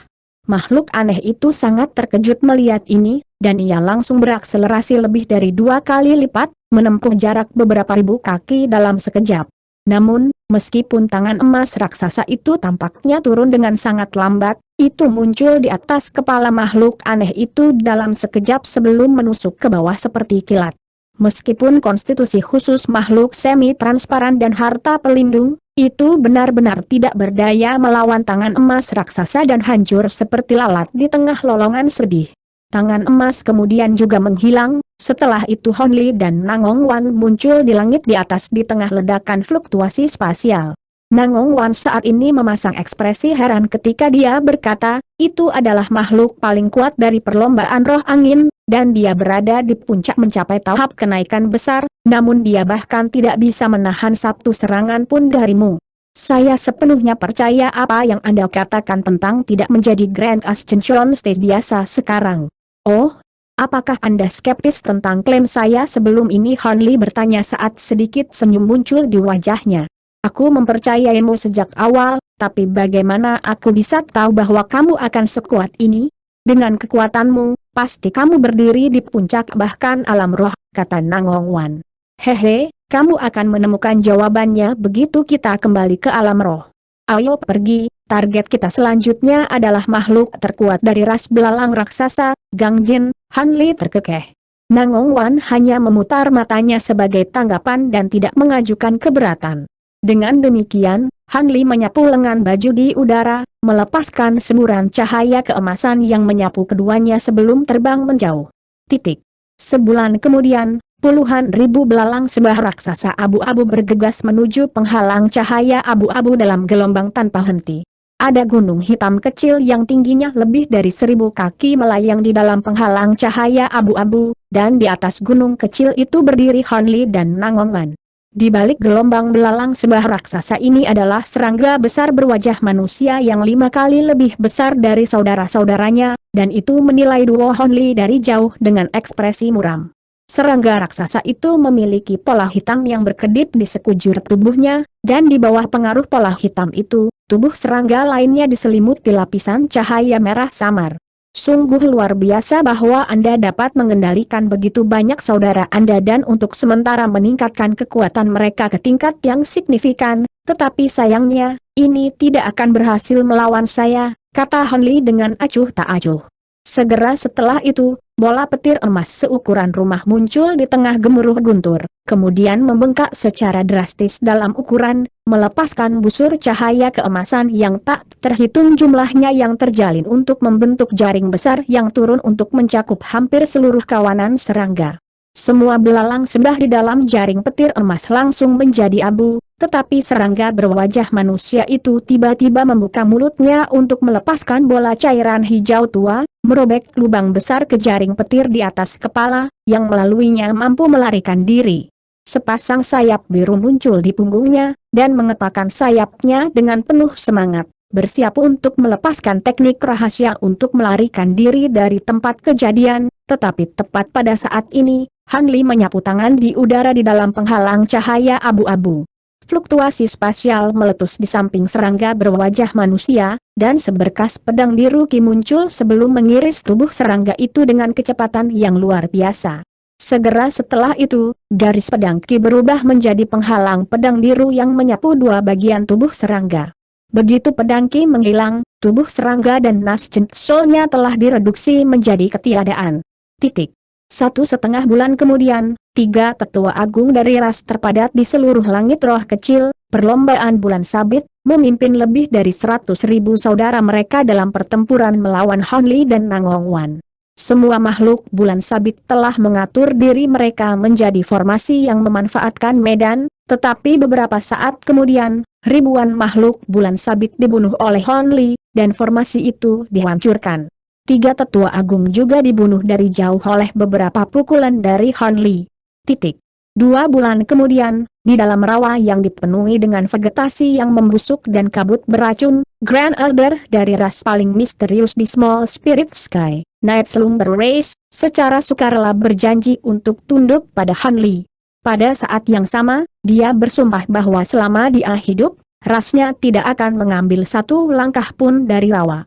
A: Makhluk aneh itu sangat terkejut melihat ini, dan ia langsung berakselerasi lebih dari 2 kali lipat, menempuh jarak beberapa ribu kaki dalam sekejap. Namun, meskipun tangan emas raksasa itu tampaknya turun dengan sangat lambat, itu muncul di atas kepala makhluk aneh itu dalam sekejap sebelum menusuk ke bawah seperti kilat. Meskipun konstitusi khusus makhluk semi-transparan dan harta pelindung, itu benar-benar tidak berdaya melawan tangan emas raksasa dan hancur seperti lalat di tengah lolongan sedih. Tangan emas kemudian juga menghilang, setelah itu Han Li dan Nangong Wan muncul di langit di atas di tengah ledakan fluktuasi spasial. Nangong Wan saat ini memasang ekspresi heran ketika dia berkata, itu adalah makhluk paling kuat dari perlombaan roh angin, dan dia berada di puncak mencapai tahap kenaikan besar, namun dia bahkan tidak bisa menahan satu serangan pun darimu. Saya sepenuhnya percaya apa yang Anda katakan tentang tidak menjadi Grand Ascension Stage biasa sekarang. Oh, apakah Anda skeptis tentang klaim saya sebelum ini? Han Li bertanya saat sedikit senyum muncul di wajahnya. Aku mempercayaimu sejak awal, tapi bagaimana aku bisa tahu bahwa kamu akan sekuat ini? Dengan kekuatanmu, pasti kamu berdiri di puncak bahkan alam roh, kata Nangong Wan. Hehe, kamu akan menemukan jawabannya begitu kita kembali ke alam roh. Ayo pergi, target kita selanjutnya adalah makhluk terkuat dari ras belalang raksasa, Gang Jin. Han Li terkekeh. Nangong Wan hanya memutar matanya sebagai tanggapan dan tidak mengajukan keberatan. Dengan demikian, Han Li menyapu lengan baju di udara, melepaskan semburan cahaya keemasan yang menyapu keduanya sebelum terbang menjauh. Titik. Sebulan kemudian, puluhan ribu belalang sebah raksasa abu-abu bergegas menuju penghalang cahaya abu-abu dalam gelombang tanpa henti. Ada gunung hitam kecil yang tingginya lebih dari 1000 kaki melayang di dalam penghalang cahaya abu-abu, dan di atas gunung kecil itu berdiri Han Li dan Nangong Wan. Di balik gelombang belalang sebah raksasa ini adalah serangga besar berwajah manusia yang 5 kali lebih besar dari saudara-saudaranya, dan itu menilai duo Han Li dari jauh dengan ekspresi muram. Serangga raksasa itu memiliki pola hitam yang berkedip di sekujur tubuhnya, dan di bawah pengaruh pola hitam itu, tubuh serangga lainnya diselimuti lapisan cahaya merah samar. Sungguh luar biasa bahwa Anda dapat mengendalikan begitu banyak saudara Anda dan untuk sementara meningkatkan kekuatan mereka ke tingkat yang signifikan, tetapi sayangnya, ini tidak akan berhasil melawan saya, kata Han Li dengan acuh tak acuh. Segera setelah itu, bola petir emas seukuran rumah muncul di tengah gemuruh guntur, kemudian membengkak secara drastis dalam ukuran, melepaskan busur cahaya keemasan yang tak terhitung jumlahnya yang terjalin untuk membentuk jaring besar yang turun untuk mencakup hampir seluruh kawanan serangga. Semua belalang sebah di dalam jaring petir emas langsung menjadi abu, tetapi serangga berwajah manusia itu tiba-tiba membuka mulutnya untuk melepaskan bola cairan hijau tua, merobek lubang besar ke jaring petir di atas kepala, yang melaluinya mampu melarikan diri. Sepasang sayap biru muncul di punggungnya, dan mengepakkan sayapnya dengan penuh semangat, bersiap untuk melepaskan teknik rahasia untuk melarikan diri dari tempat kejadian, tetapi tepat pada saat ini, Han Li menyapu tangan di udara di dalam penghalang cahaya abu-abu. Fluktuasi spasial meletus di samping serangga berwajah manusia, dan seberkas pedang biru Ki muncul sebelum mengiris tubuh serangga itu dengan kecepatan yang luar biasa. Segera setelah itu, garis pedang Ki berubah menjadi penghalang pedang biru yang menyapu 2 bagian tubuh serangga. Begitu pedang Ki menghilang, tubuh serangga dan nas centsolnya telah direduksi menjadi ketiadaan. Titik. 1,5 bulan kemudian, 3 tetua agung dari ras terpadat di seluruh langit roh kecil, perlombaan bulan sabit, memimpin lebih dari 100.000 saudara mereka dalam pertempuran melawan Hanli dan Nangong Wan. Semua makhluk bulan sabit telah mengatur diri mereka menjadi formasi yang memanfaatkan medan, tetapi beberapa saat kemudian, ribuan makhluk bulan sabit dibunuh oleh Hanli, dan formasi itu dihancurkan. 3 tetua agung juga dibunuh dari jauh oleh beberapa pukulan dari Hanli. 2 bulan kemudian, di dalam rawa yang dipenuhi dengan vegetasi yang membusuk dan kabut beracun, Grand Elder dari ras paling misterius di Small Spirit Sky, Night Slumber Race, secara sukarela berjanji untuk tunduk pada Hanli. Pada saat yang sama, dia bersumpah bahwa selama dia hidup, rasnya tidak akan mengambil satu langkah pun dari rawa.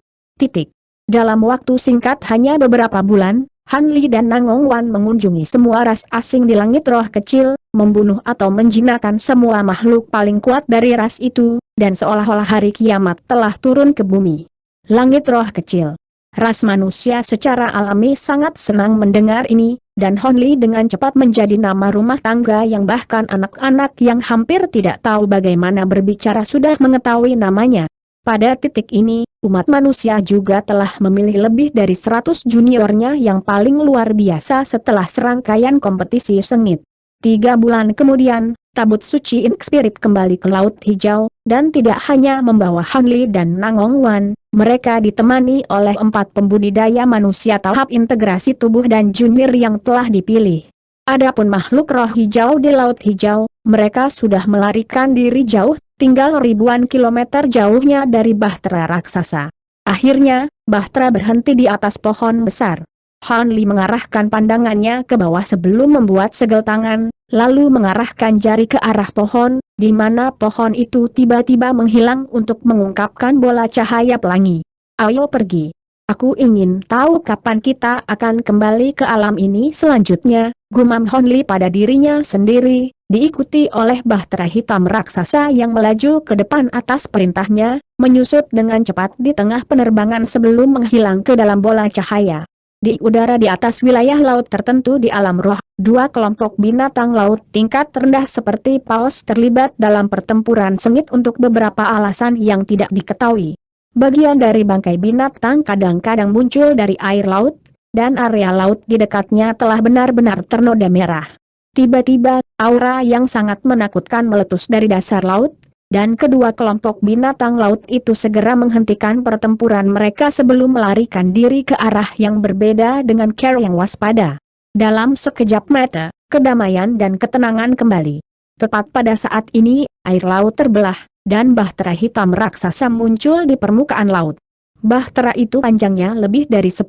A: Dalam waktu singkat hanya beberapa bulan, Hanli dan Nangong Wan mengunjungi semua ras asing di langit roh kecil, membunuh atau menjinakkan semua makhluk paling kuat dari ras itu, dan seolah-olah hari kiamat telah turun ke bumi. Langit roh kecil. Ras manusia secara alami sangat senang mendengar ini, dan Hanli dengan cepat menjadi nama rumah tangga yang bahkan anak-anak yang hampir tidak tahu bagaimana berbicara sudah mengetahui namanya. Pada titik ini, umat manusia juga telah memilih lebih dari 100 juniornya yang paling luar biasa setelah serangkaian kompetisi sengit. 3 bulan kemudian, tabut suci Ink Spirit kembali ke Laut Hijau, dan tidak hanya membawa Hanli dan Nangong Wan, mereka ditemani oleh 4 pembudidaya manusia tahap integrasi tubuh dan junior yang telah dipilih. Adapun makhluk roh hijau di Laut Hijau, mereka sudah melarikan diri jauh, tinggal ribuan kilometer jauhnya dari bahtera raksasa. Akhirnya, bahtera berhenti di atas pohon besar. Hanli mengarahkan pandangannya ke bawah sebelum membuat segel tangan, lalu mengarahkan jari ke arah pohon, di mana pohon itu tiba-tiba menghilang untuk mengungkapkan bola cahaya pelangi. Ayo pergi. Aku ingin tahu kapan kita akan kembali ke alam ini selanjutnya, gumam Hanli pada dirinya sendiri, diikuti oleh bahtera hitam raksasa yang melaju ke depan atas perintahnya, menyusut dengan cepat di tengah penerbangan sebelum menghilang ke dalam bola cahaya. Di udara di atas wilayah laut tertentu di alam roh, 2 kelompok binatang laut tingkat rendah seperti paus terlibat dalam pertempuran sengit untuk beberapa alasan yang tidak diketahui. Bagian dari bangkai binatang kadang-kadang muncul dari air laut, dan area laut di dekatnya telah benar-benar ternoda merah. Tiba-tiba, aura yang sangat menakutkan meletus dari dasar laut, dan kedua kelompok binatang laut itu segera menghentikan pertempuran mereka sebelum melarikan diri ke arah yang berbeda dengan cara yang waspada. Dalam sekejap mata, kedamaian dan ketenangan kembali. Tepat pada saat ini, air laut terbelah, dan bahtera hitam raksasa muncul di permukaan laut. Bahtera itu panjangnya lebih dari 10.000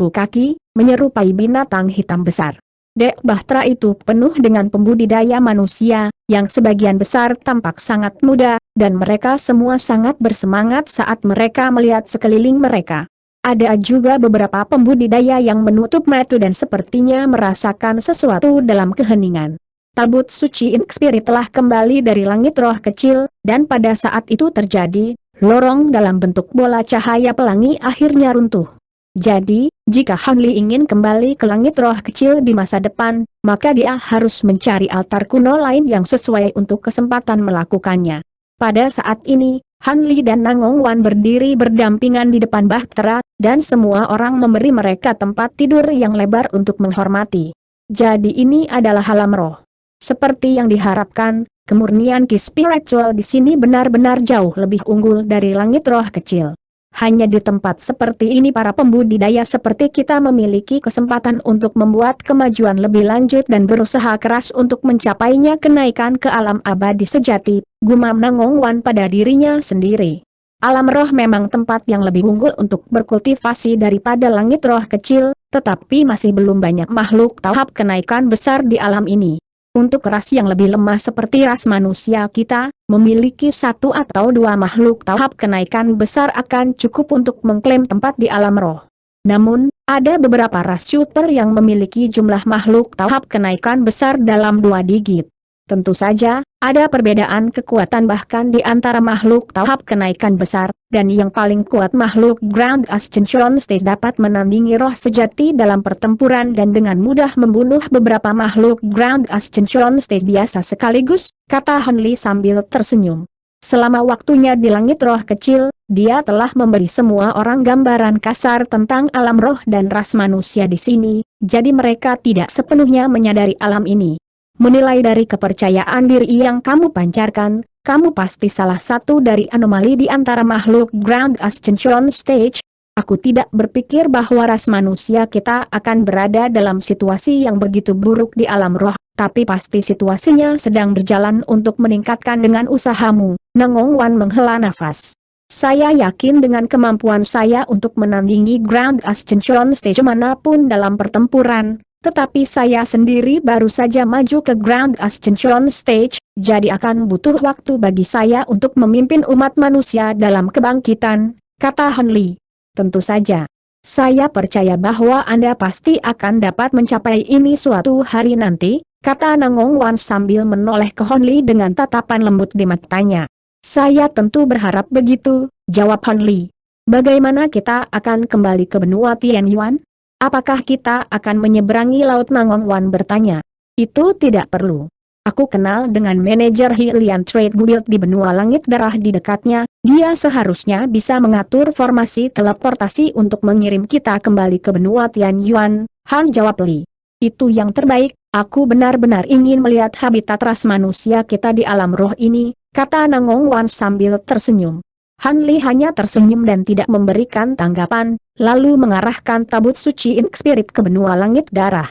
A: kaki, menyerupai binatang hitam besar. Dek bahtera itu penuh dengan pembudidaya manusia, yang sebagian besar tampak sangat muda, dan mereka semua sangat bersemangat saat mereka melihat sekeliling mereka. Ada juga beberapa pembudidaya yang menutup mata dan sepertinya merasakan sesuatu dalam keheningan. Tabut suci Ink Spirit telah kembali dari langit roh kecil, dan pada saat itu terjadi, lorong dalam bentuk bola cahaya pelangi akhirnya runtuh. Jadi, jika Hanli ingin kembali ke langit roh kecil di masa depan, maka dia harus mencari altar kuno lain yang sesuai untuk kesempatan melakukannya. Pada saat ini, Hanli dan Nangong Wan berdiri berdampingan di depan bahtera, dan semua orang memberi mereka tempat tidur yang lebar untuk menghormati. Jadi ini adalah alam roh. Seperti yang diharapkan, kemurnian ki spiritual di sini benar-benar jauh lebih unggul dari langit roh kecil. Hanya di tempat seperti ini para pembudidaya seperti kita memiliki kesempatan untuk membuat kemajuan lebih lanjut dan berusaha keras untuk mencapainya kenaikan ke alam abadi sejati, gumam Nangong Wan pada dirinya sendiri. Alam roh memang tempat yang lebih unggul untuk berkultivasi daripada langit roh kecil, tetapi masih belum banyak makhluk tahap kenaikan besar di alam ini. Untuk ras yang lebih lemah seperti ras manusia kita, memiliki 1 atau 2 makhluk tahap kenaikan besar akan cukup untuk mengklaim tempat di alam roh. Namun, ada beberapa ras super yang memiliki jumlah makhluk tahap kenaikan besar dalam 2 digit. Tentu saja, ada perbedaan kekuatan bahkan di antara makhluk tahap kenaikan besar, dan yang paling kuat makhluk Grand Ascension Stage dapat menandingi roh sejati dalam pertempuran dan dengan mudah membunuh beberapa makhluk Grand Ascension Stage biasa sekaligus, kata Han Li sambil tersenyum. Selama waktunya di langit roh kecil, dia telah memberi semua orang gambaran kasar tentang alam roh dan ras manusia di sini, jadi mereka tidak sepenuhnya menyadari alam ini. Menilai dari kepercayaan diri yang kamu pancarkan, kamu pasti salah satu dari anomali di antara makhluk Grand Ascension Stage. Aku tidak berpikir bahwa ras manusia kita akan berada dalam situasi yang begitu buruk di alam roh, tapi pasti situasinya sedang berjalan untuk meningkatkan dengan usahamu. Nangong Wan menghela nafas. Saya yakin dengan kemampuan saya untuk menandingi Grand Ascension Stage manapun dalam pertempuran. Tetapi saya sendiri baru saja maju ke Grand Ascension Stage, jadi akan butuh waktu bagi saya untuk memimpin umat manusia dalam kebangkitan, kata Han Li. Tentu saja. Saya percaya bahwa Anda pasti akan dapat mencapai ini suatu hari nanti, kata Nangong Wan sambil menoleh ke Han Li dengan tatapan lembut di matanya. Saya tentu berharap begitu, jawab Han Li. Bagaimana kita akan kembali ke benua Tianyuan? Apakah kita akan menyeberangi laut? Nangong Wan bertanya. Itu tidak perlu. Aku kenal dengan manajer Hylian Trade Guild di benua langit darah di dekatnya, dia seharusnya bisa mengatur formasi teleportasi untuk mengirim kita kembali ke benua Tianyuan, Han jawab Li. Itu yang terbaik, aku benar-benar ingin melihat habitat ras manusia kita di alam roh ini, kata Nangong Wan sambil tersenyum. Han Li hanya tersenyum dan tidak memberikan tanggapan, lalu mengarahkan tabut suci Ink Spirit ke benua langit darah.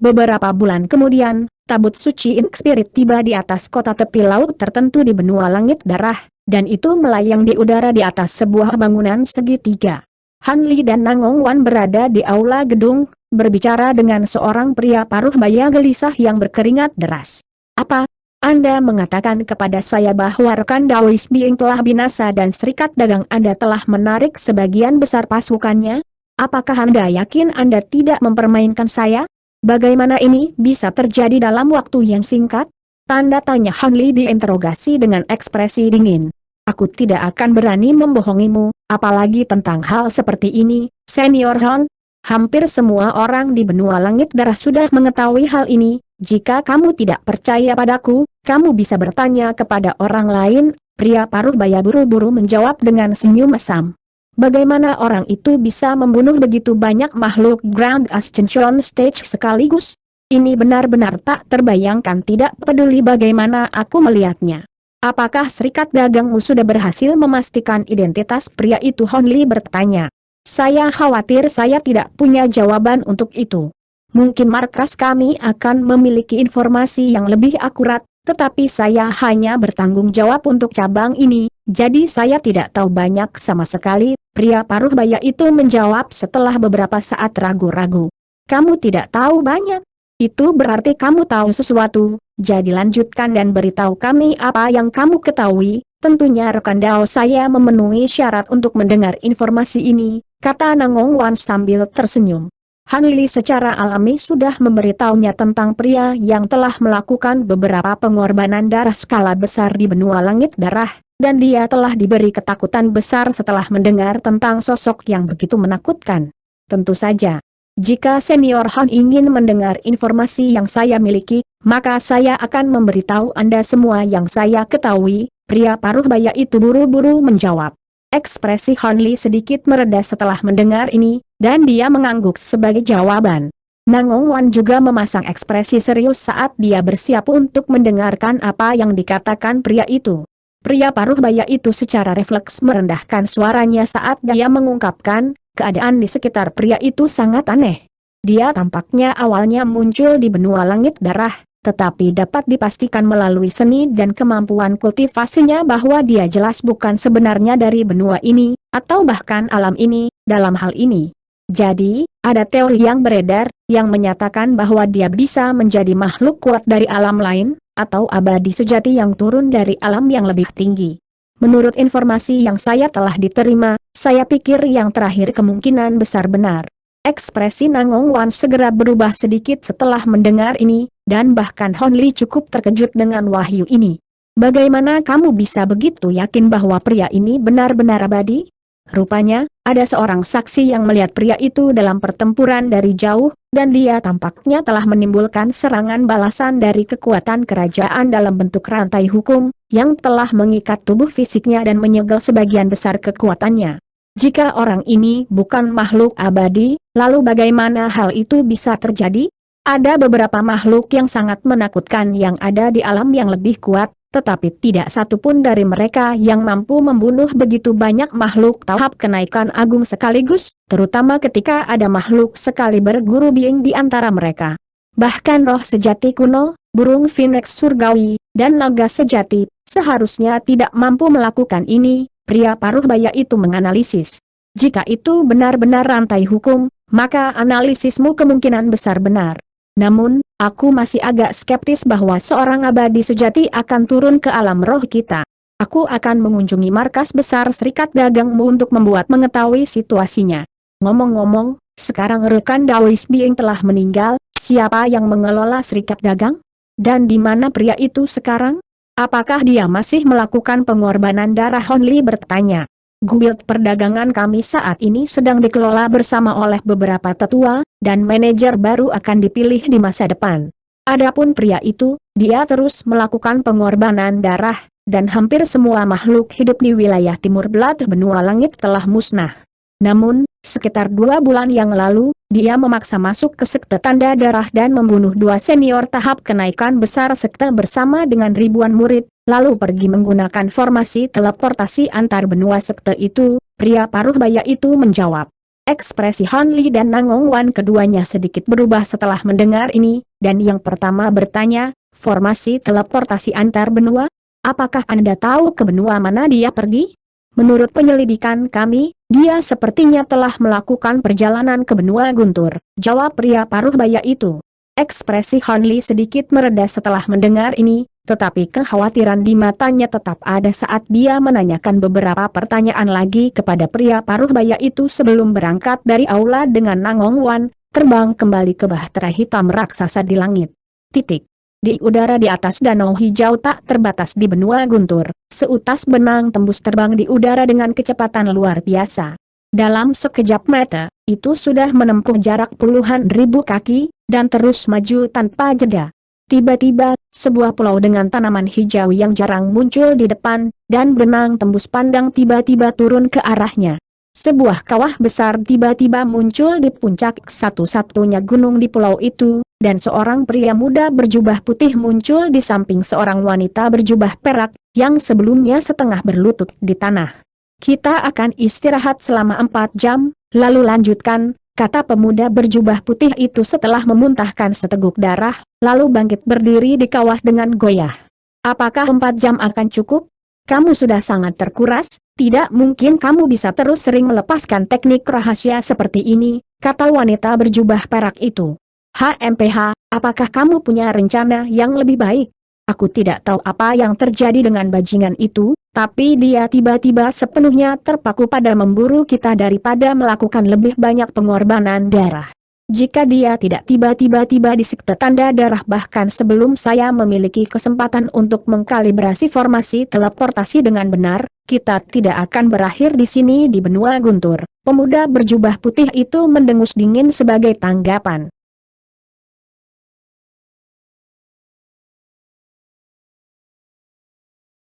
A: Beberapa bulan kemudian, tabut suci Ink Spirit tiba di atas kota tepi laut tertentu di benua langit darah, dan itu melayang di udara di atas sebuah bangunan segitiga. Han Li dan Nangong Wan berada di aula gedung, berbicara dengan seorang pria paruh baya gelisah yang berkeringat deras. Apa? Anda mengatakan kepada saya bahwa rekan Daois Bing telah binasa dan serikat dagang Anda telah menarik sebagian besar pasukannya? Apakah Anda yakin Anda tidak mempermainkan saya? Bagaimana ini bisa terjadi dalam waktu yang singkat? Tanda tanya Han Li diinterogasi dengan ekspresi dingin. Aku tidak akan berani membohongimu, apalagi tentang hal seperti ini, Senior Han. Hampir semua orang di benua langit darah sudah mengetahui hal ini. Jika kamu tidak percaya padaku, kamu bisa bertanya kepada orang lain, pria paruh baya buru-buru menjawab dengan senyum mesam. Bagaimana orang itu bisa membunuh begitu banyak makhluk Grand Ascension Stage sekaligus? Ini benar-benar tak terbayangkan, tidak peduli bagaimana aku melihatnya. Apakah serikat dagangmu sudah berhasil memastikan identitas pria itu? Han Li bertanya. Saya khawatir saya tidak punya jawaban untuk itu. Mungkin markas kami akan memiliki informasi yang lebih akurat, tetapi saya hanya bertanggung jawab untuk cabang ini, jadi saya tidak tahu banyak sama sekali, pria paruh baya itu menjawab setelah beberapa saat ragu-ragu. Kamu tidak tahu banyak? Itu berarti kamu tahu sesuatu, jadi lanjutkan dan beritahu kami apa yang kamu ketahui. Tentunya rekan Dao saya memenuhi syarat untuk mendengar informasi ini, kata Nangong Wan sambil tersenyum. Han Li secara alami sudah memberitahunya tentang pria yang telah melakukan beberapa pengorbanan darah skala besar di benua langit darah, dan dia telah diberi ketakutan besar setelah mendengar tentang sosok yang begitu menakutkan. Tentu saja, jika Senior Han ingin mendengar informasi yang saya miliki, maka saya akan memberitahu Anda semua yang saya ketahui, pria paruh baya itu buru-buru menjawab. Ekspresi Han Li sedikit mereda setelah mendengar ini, dan dia mengangguk sebagai jawaban. Nangong Wan juga memasang ekspresi serius saat dia bersiap untuk mendengarkan apa yang dikatakan pria itu. Pria paruh baya itu secara refleks merendahkan suaranya saat dia mengungkapkan, keadaan di sekitar pria itu sangat aneh. Dia tampaknya awalnya muncul di benua langit darah, tetapi dapat dipastikan melalui seni dan kemampuan kultivasinya bahwa dia jelas bukan sebenarnya dari benua ini, atau bahkan alam ini, dalam hal ini. Jadi, ada teori yang beredar, yang menyatakan bahwa dia bisa menjadi makhluk kuat dari alam lain, atau abadi sejati yang turun dari alam yang lebih tinggi. Menurut informasi yang saya telah diterima, saya pikir yang terakhir kemungkinan besar benar. Ekspresi Nangong Wan segera berubah sedikit setelah mendengar ini, dan bahkan Hon Li cukup terkejut dengan wahyu ini. Bagaimana kamu bisa begitu yakin bahwa pria ini benar-benar abadi? Rupanya, ada seorang saksi yang melihat pria itu dalam pertempuran dari jauh, dan dia tampaknya telah menimbulkan serangan balasan dari kekuatan kerajaan dalam bentuk rantai hukum, yang telah mengikat tubuh fisiknya dan menyegel sebagian besar kekuatannya. Jika orang ini bukan makhluk abadi, lalu bagaimana hal itu bisa terjadi? Ada beberapa makhluk yang sangat menakutkan yang ada di alam yang lebih kuat, tetapi tidak satu pun dari mereka yang mampu membunuh begitu banyak makhluk tahap kenaikan agung sekaligus, terutama ketika ada makhluk sekaliber guru biing di antara mereka. Bahkan roh sejati kuno, burung phoenix surgawi, dan naga sejati, seharusnya tidak mampu melakukan ini, pria paruh baya itu menganalisis. Jika itu benar-benar rantai hukum, maka analisismu kemungkinan besar benar. Namun, aku masih agak skeptis bahwa seorang abadi sejati akan turun ke alam roh kita. Aku akan mengunjungi markas besar Serikat Dagangmu untuk membuat mengetahui situasinya. Ngomong-ngomong, sekarang rekan Daois Biing telah meninggal, siapa yang mengelola Serikat Dagang? Dan di mana pria itu sekarang? Apakah dia masih melakukan pengorbanan darah? Hon Li bertanya. Guild perdagangan kami saat ini sedang dikelola bersama oleh beberapa tetua, dan manajer baru akan dipilih di masa depan. Adapun pria itu, dia terus melakukan pengorbanan darah, dan hampir semua makhluk hidup di wilayah timur belat benua langit telah musnah. Namun, sekitar 2 bulan yang lalu, dia memaksa masuk ke sekte tanda darah dan membunuh 2 senior tahap kenaikan besar sekte bersama dengan ribuan murid, lalu pergi menggunakan formasi teleportasi antar benua sekte itu. Pria paruh baya itu menjawab. Ekspresi Han Li dan Nangong Wan keduanya sedikit berubah setelah mendengar ini, dan yang pertama bertanya, formasi teleportasi antar benua? Apakah Anda tahu ke benua mana dia pergi? Menurut penyelidikan kami, dia sepertinya telah melakukan perjalanan ke benua Guntur, jawab pria paruh baya itu. Ekspresi Han Li sedikit mereda setelah mendengar ini, tetapi kekhawatiran di matanya tetap ada saat dia menanyakan beberapa pertanyaan lagi kepada pria paruh baya itu sebelum berangkat dari aula dengan Nangong Wan, terbang kembali ke bahtera hitam raksasa di langit. Titik. Di udara di atas danau hijau tak terbatas di benua Guntur, seutas benang tembus terbang di udara dengan kecepatan luar biasa. Dalam sekejap mata, itu sudah menempuh jarak puluhan ribu kaki, dan terus maju tanpa jeda. Tiba-tiba, sebuah pulau dengan tanaman hijau yang jarang muncul di depan, dan benang tembus pandang tiba-tiba turun ke arahnya. Sebuah kawah besar tiba-tiba muncul di puncak satu-satunya gunung di pulau itu, dan seorang pria muda berjubah putih muncul di samping seorang wanita berjubah perak, yang sebelumnya setengah berlutut di tanah. Kita akan istirahat selama 4 jam, lalu lanjutkan, kata pemuda berjubah putih itu setelah memuntahkan seteguk darah, lalu bangkit berdiri di kawah dengan goyah. Apakah 4 jam akan cukup? Kamu sudah sangat terkuras, tidak mungkin kamu bisa terus sering melepaskan teknik rahasia seperti ini, kata wanita berjubah perak itu. HMPH, apakah kamu punya rencana yang lebih baik? Aku tidak tahu apa yang terjadi dengan bajingan itu, tapi dia tiba-tiba sepenuhnya terpaku pada memburu kita daripada melakukan lebih banyak pengorbanan darah. Jika dia tidak tiba-tiba tiba di sekte tanda darah bahkan sebelum saya memiliki kesempatan untuk mengkalibrasi formasi teleportasi dengan benar, kita tidak akan berakhir di sini di benua Guntur. Pemuda berjubah putih itu mendengus dingin sebagai tanggapan.